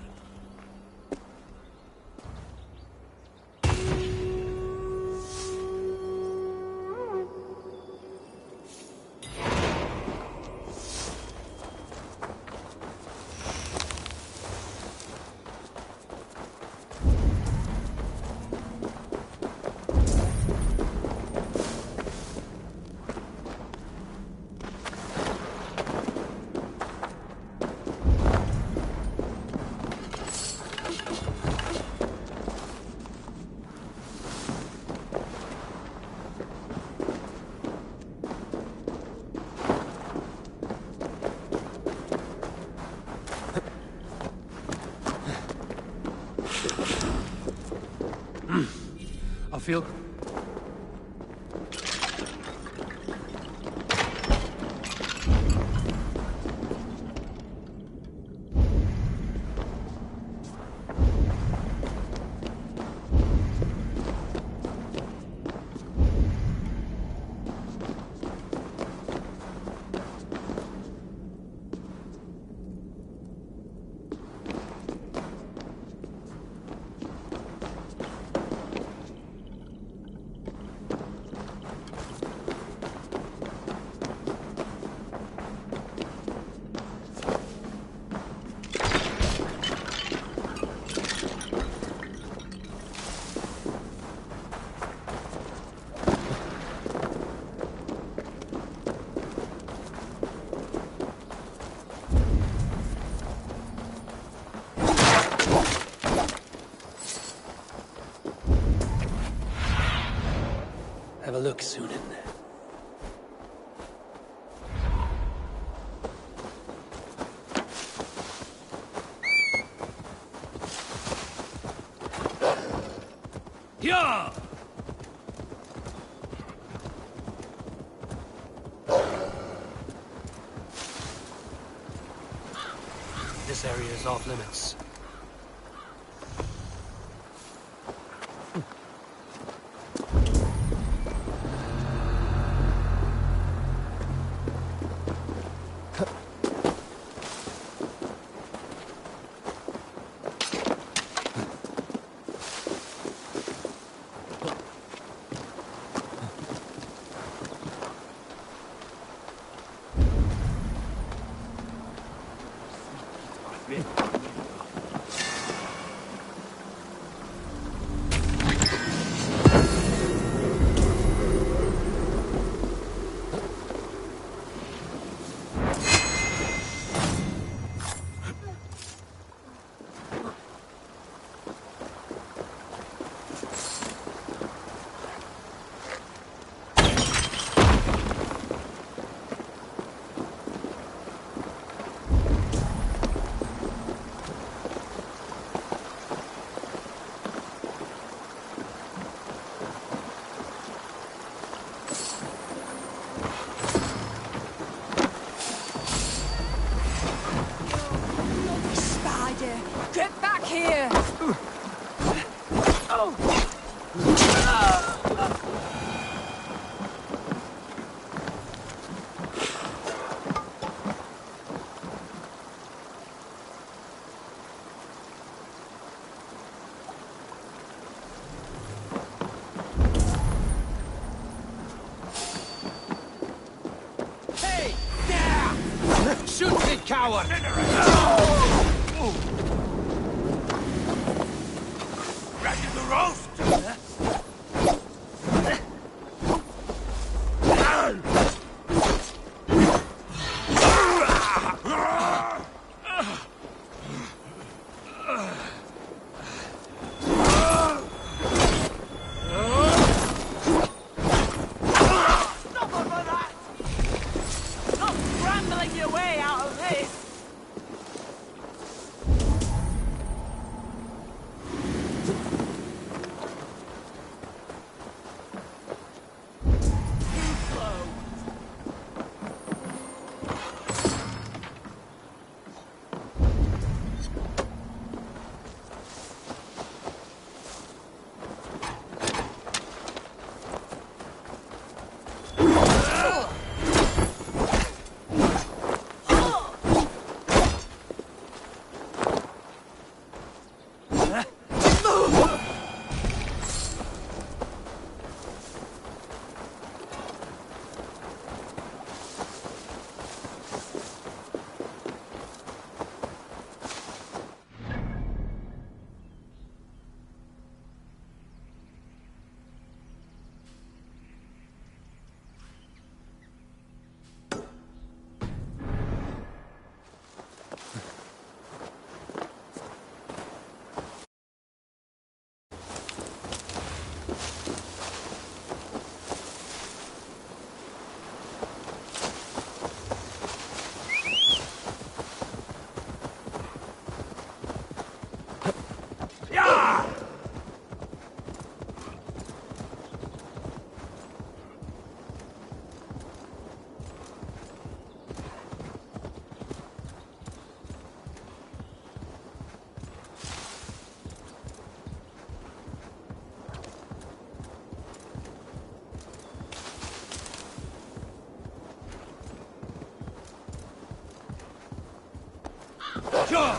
[SPEAKER 1] feel... Have a look, Sunan.
[SPEAKER 14] Yeah!
[SPEAKER 1] This area is off limits.
[SPEAKER 16] Get back here!
[SPEAKER 14] Hey! There! Shoot the coward! Ready to roast?
[SPEAKER 1] Sure.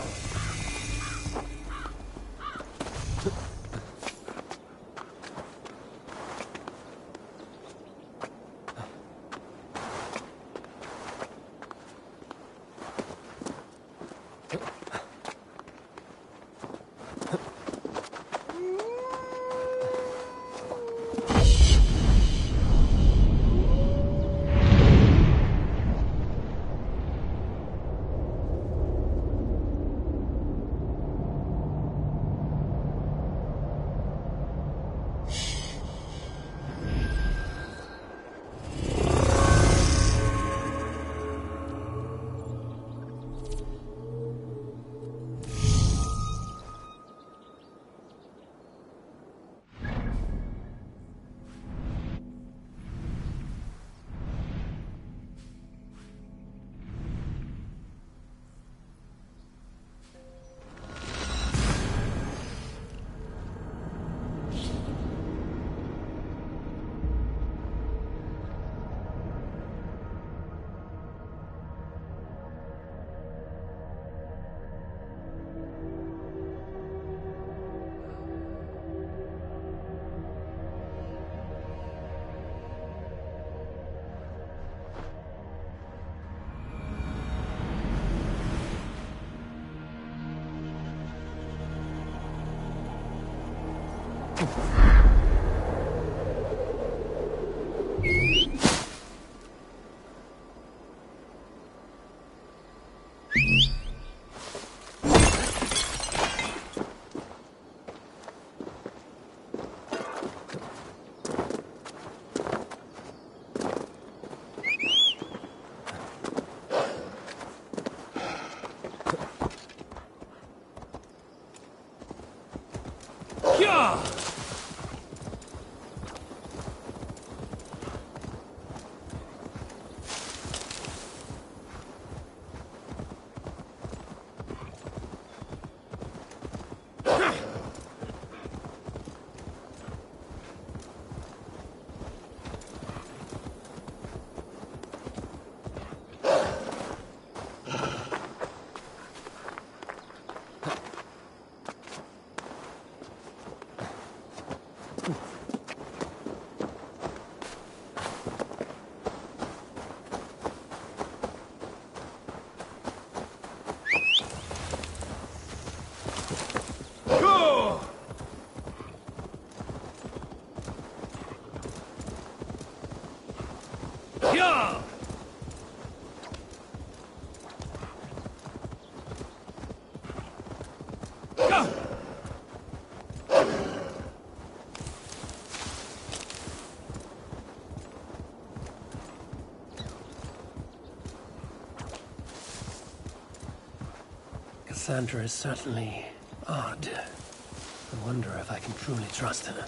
[SPEAKER 1] Cassandra is certainly odd. I wonder if I can truly trust her.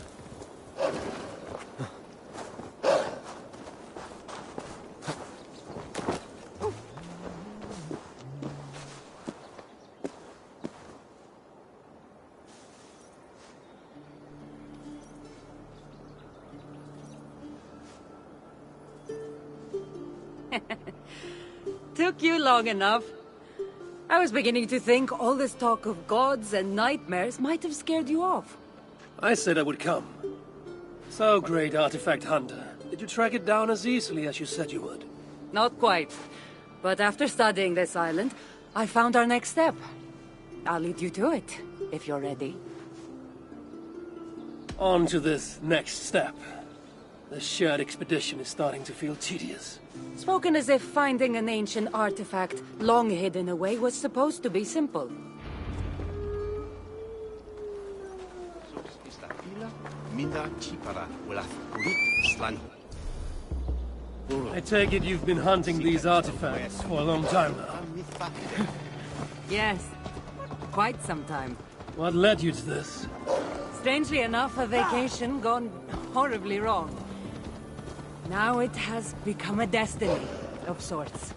[SPEAKER 16] Took you long enough. I was beginning to think all this talk of gods and nightmares might have scared you off.
[SPEAKER 1] I said I would come. So, great artifact hunter, did you track it down as easily as you said you would?
[SPEAKER 16] Not quite. But after studying this island, I found our next step. I'll lead you to it, if you're ready.
[SPEAKER 1] On to this next step. The shared expedition is starting to feel tedious.
[SPEAKER 16] Spoken as if finding an ancient artifact long hidden away was supposed to be simple.
[SPEAKER 1] I take it you've been hunting these artifacts for a long time now.
[SPEAKER 16] Yes, quite some time.
[SPEAKER 1] What led you to this?
[SPEAKER 16] Strangely enough, a vacation gone horribly wrong. Now it has become a destiny, of sorts.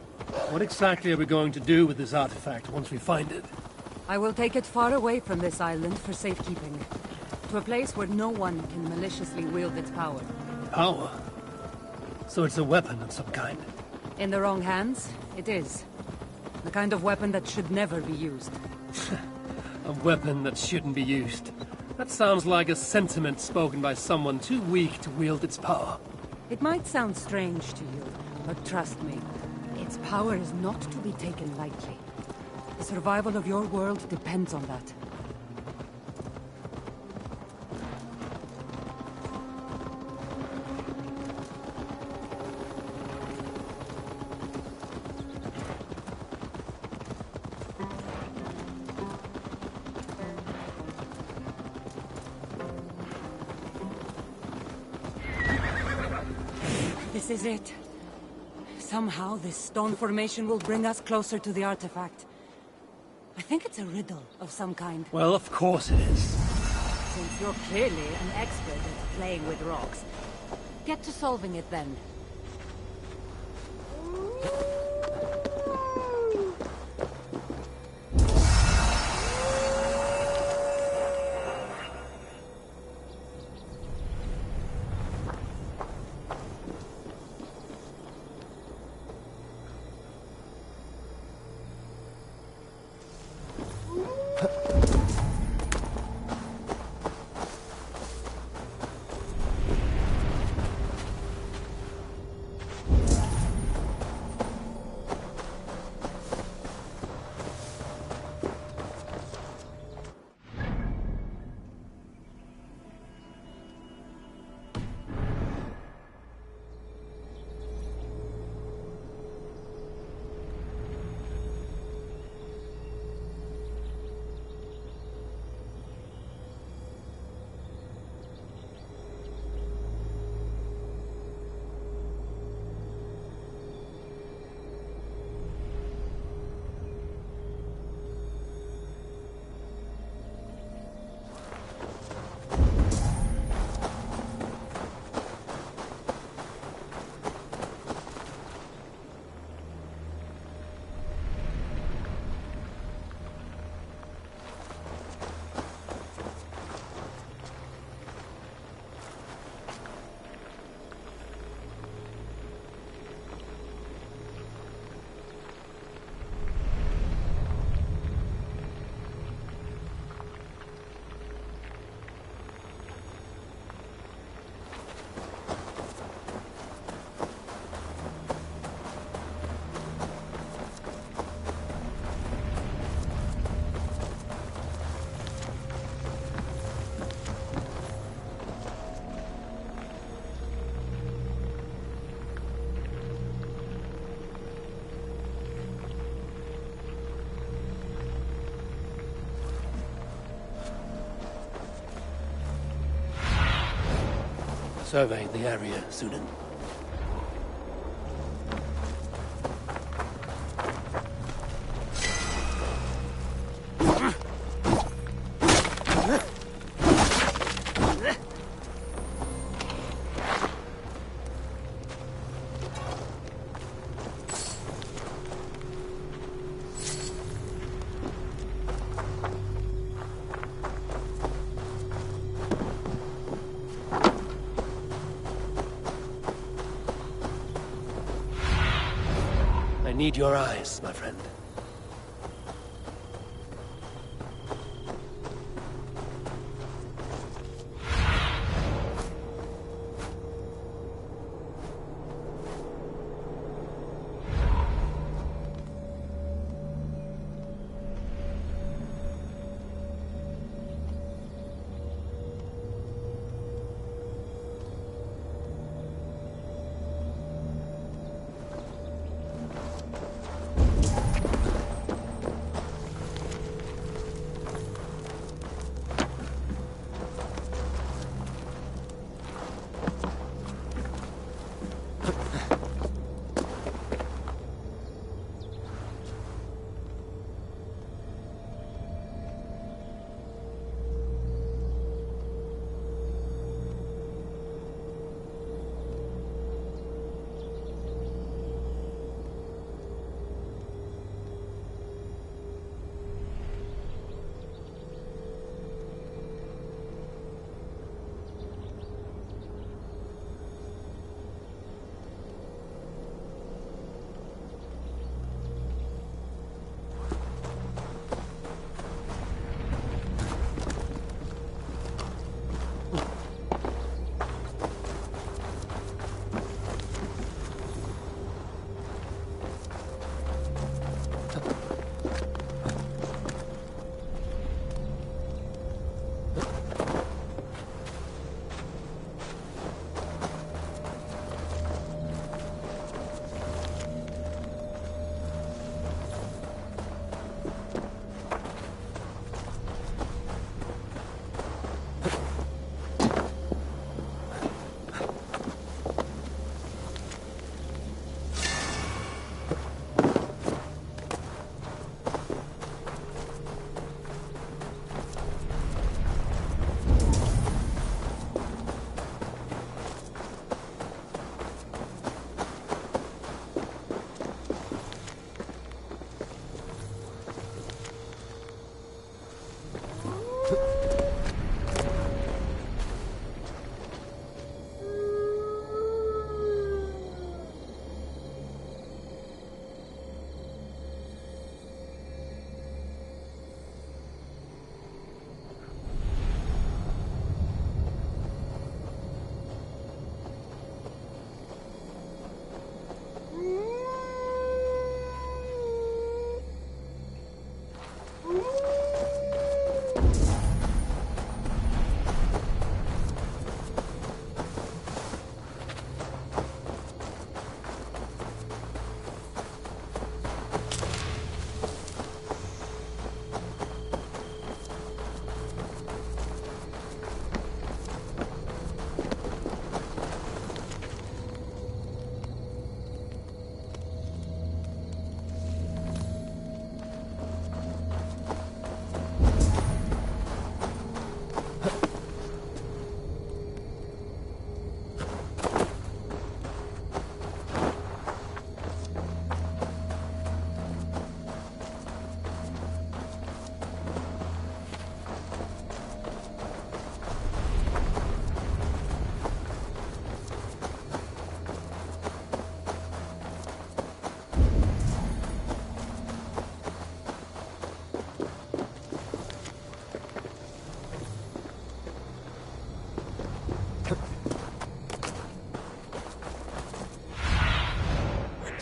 [SPEAKER 1] What exactly are we going to do with this artifact once we find it?
[SPEAKER 16] I will take it far away from this island for safekeeping. To a place where no one can maliciously wield its power. The kind of weapon that should never be used.
[SPEAKER 1] A weapon that shouldn't be used. That sounds like a sentiment spoken by someone too weak to wield its power.
[SPEAKER 16] It might sound strange to you, but trust me, its power is not to be taken lightly. The survival of your world depends on that. This is it. Somehow this stone formation will bring us closer to the artifact. I think it's a riddle of some kind.
[SPEAKER 1] Well, of course it is.
[SPEAKER 16] Since you're clearly an expert at playing with rocks, get to solving it then.
[SPEAKER 1] Survey the area, Sunan. I need your eyes, my friend.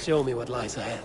[SPEAKER 1] Show me what lies ahead.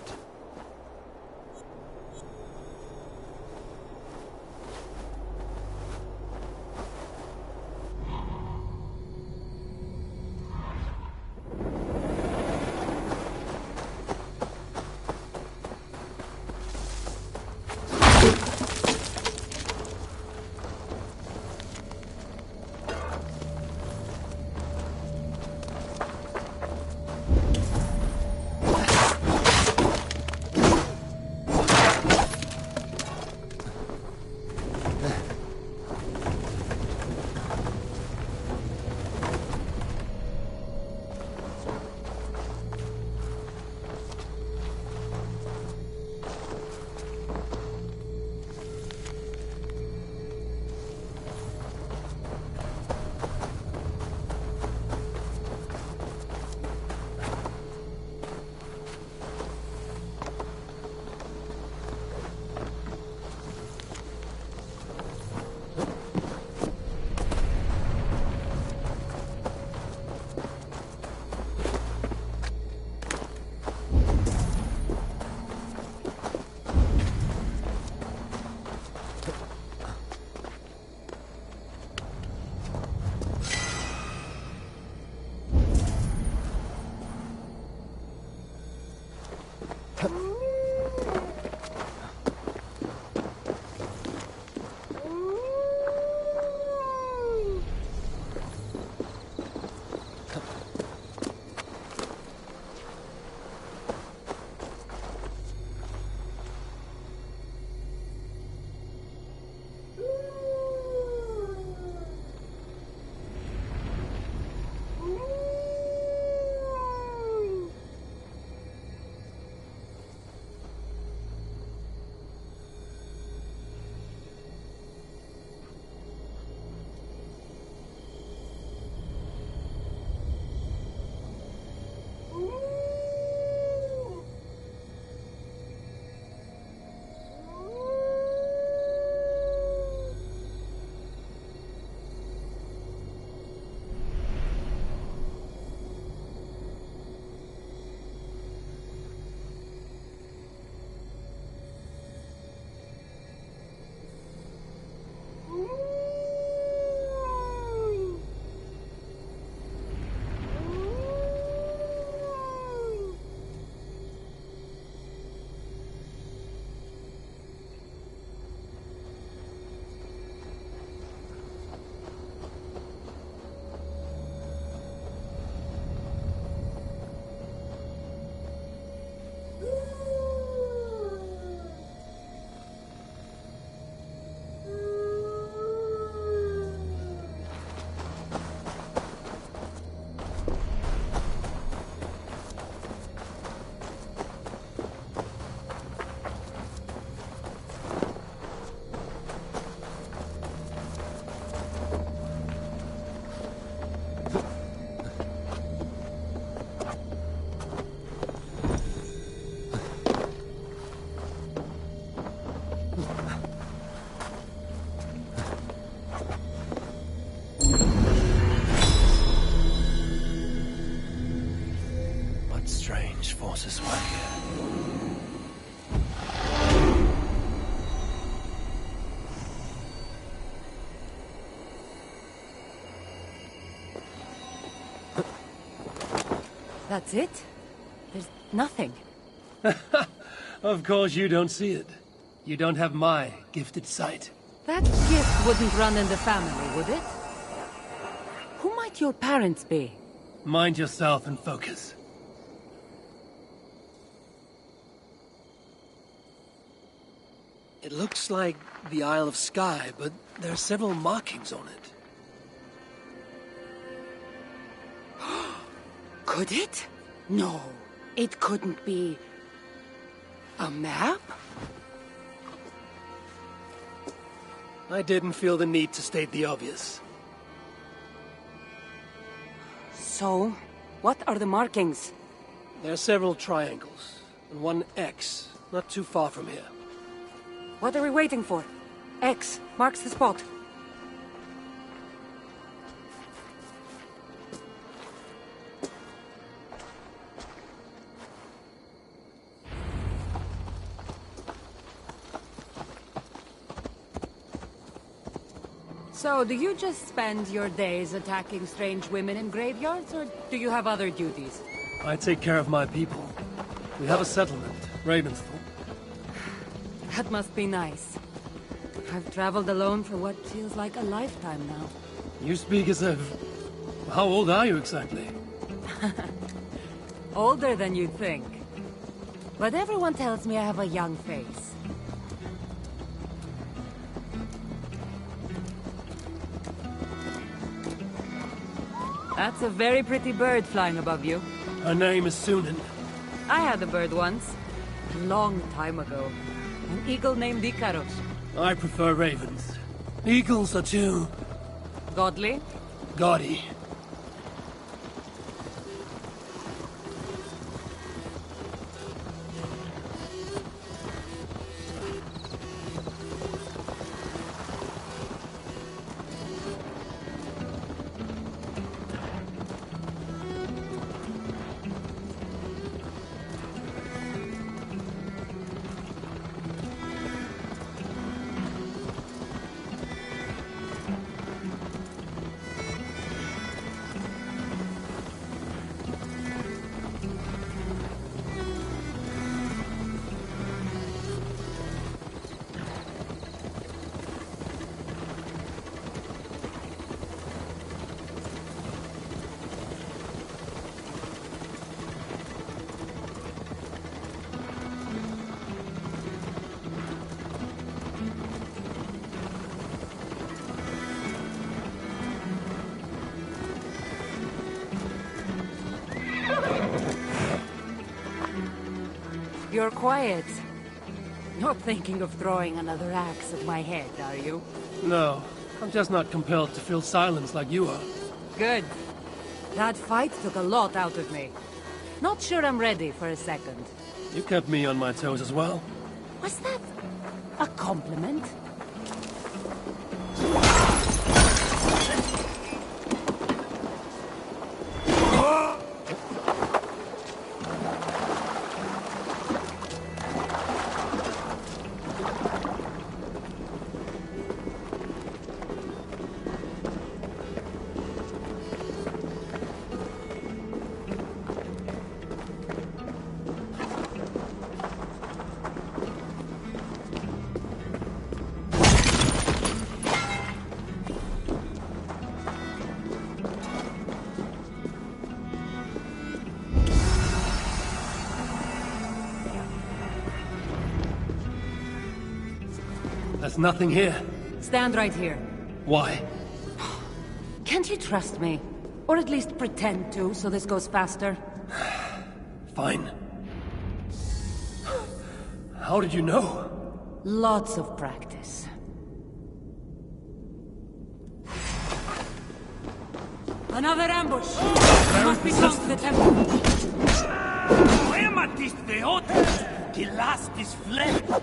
[SPEAKER 16] That's it? There's nothing.
[SPEAKER 1] Of course you don't see it. You don't have my gifted sight.
[SPEAKER 16] That gift wouldn't run in the family, would it? Who might your parents be?
[SPEAKER 1] Mind yourself and focus. It looks like the Isle of Skye, but there are several markings on it.
[SPEAKER 16] Could it? No, it couldn't be... a map?
[SPEAKER 1] I didn't feel the need to state the obvious.
[SPEAKER 16] So, what are the markings?
[SPEAKER 1] There are several triangles, and one X, not too far from here.
[SPEAKER 16] What are we waiting for? X marks the spot. So, do you just spend your days attacking strange women in graveyards, or do you have other duties?
[SPEAKER 1] I take care of my people. We have a settlement, Ravensthorpe.
[SPEAKER 16] That must be nice. I've traveled alone for what feels like a lifetime now.
[SPEAKER 1] You speak as if... How old are you exactly?
[SPEAKER 16] Older than you'd think. But everyone tells me I have a young face. That's a very pretty bird flying above you.
[SPEAKER 1] Her name is Sunan.
[SPEAKER 16] I had a bird once. A long time ago. An eagle named Ikaros.
[SPEAKER 1] I prefer ravens. Eagles are too...
[SPEAKER 16] Godly?
[SPEAKER 1] gaudy.
[SPEAKER 16] You're quiet. Not thinking of throwing another axe at my head, are you?
[SPEAKER 1] No, I'm just not compelled to fill silence like you are.
[SPEAKER 16] Good. That fight took a lot out of me. Not sure I'm ready for a second.
[SPEAKER 1] You kept me on my toes as well.
[SPEAKER 16] Was that a compliment?
[SPEAKER 1] There's nothing here.
[SPEAKER 16] Stand right here.
[SPEAKER 1] Why?
[SPEAKER 16] Can't you trust me? Or at least pretend to, so this goes faster?
[SPEAKER 1] Fine. How did you know?
[SPEAKER 16] Lots of practice. Another ambush! We must be close to the temple.
[SPEAKER 14] Rematis deotis, gelastis fled.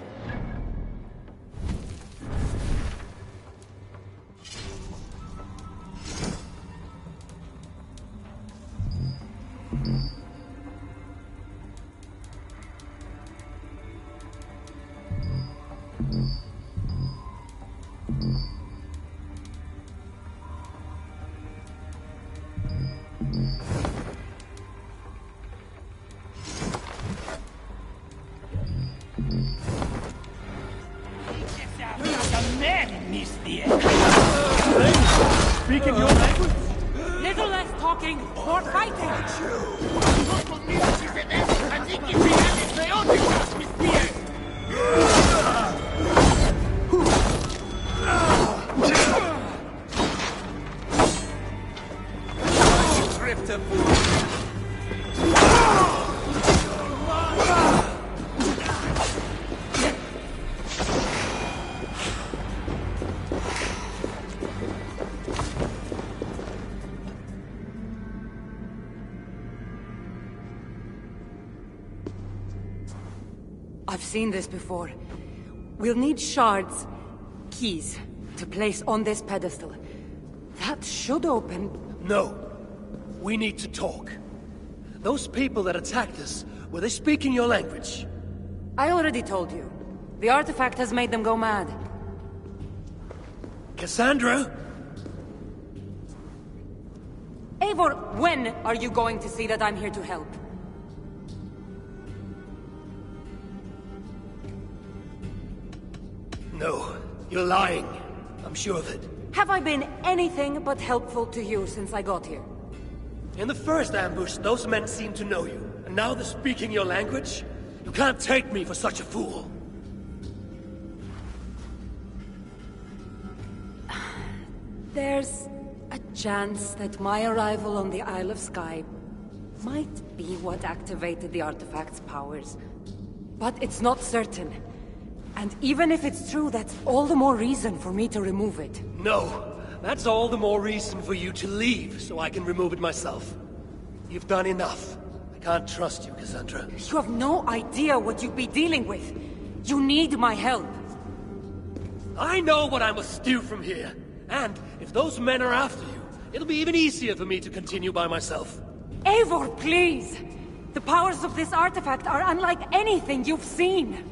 [SPEAKER 14] Speaking your language?
[SPEAKER 16] Little less talking, more fighting! I've seen this before. We'll need shards, keys, to place on this pedestal. That should open...
[SPEAKER 1] No. We need to talk. Those people that attacked us, were they speaking your language?
[SPEAKER 16] I already told you. The artifact has made them go mad.
[SPEAKER 1] Cassandra?
[SPEAKER 16] Eivor, when are you going to see that I'm here to help?
[SPEAKER 1] No, you're lying. I'm sure of it.
[SPEAKER 16] Have I been anything but helpful to you since I got here?
[SPEAKER 1] In the first ambush, those men seemed to know you. And now they're speaking your language? You can't take me for such a fool.
[SPEAKER 16] There's a chance that my arrival on the Isle of Skye might be what activated the artifact's powers. But it's not certain. And even if it's true, that's all the more reason for me to remove it.
[SPEAKER 1] No, that's all the more reason for you to leave, so I can remove it myself. You've done enough. I can't trust you, Cassandra.
[SPEAKER 16] You have no idea what you'd be dealing with. You need my help.
[SPEAKER 1] I know what I must do from here. And if those men are after you, it'll be even easier for me to continue by myself.
[SPEAKER 16] Eivor, please! The powers of this artifact are unlike anything you've seen.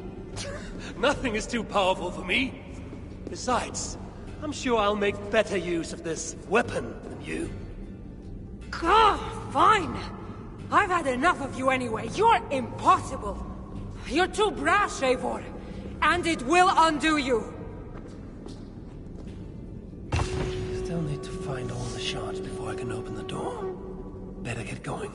[SPEAKER 1] Nothing is too powerful for me. Besides, I'm sure I'll make better use of this weapon than you.
[SPEAKER 16] Fine! I've had enough of you anyway. You're impossible. You're too brash, Eivor. And it will undo you.
[SPEAKER 1] Still need to find all the shards before I can open the door. Better get going.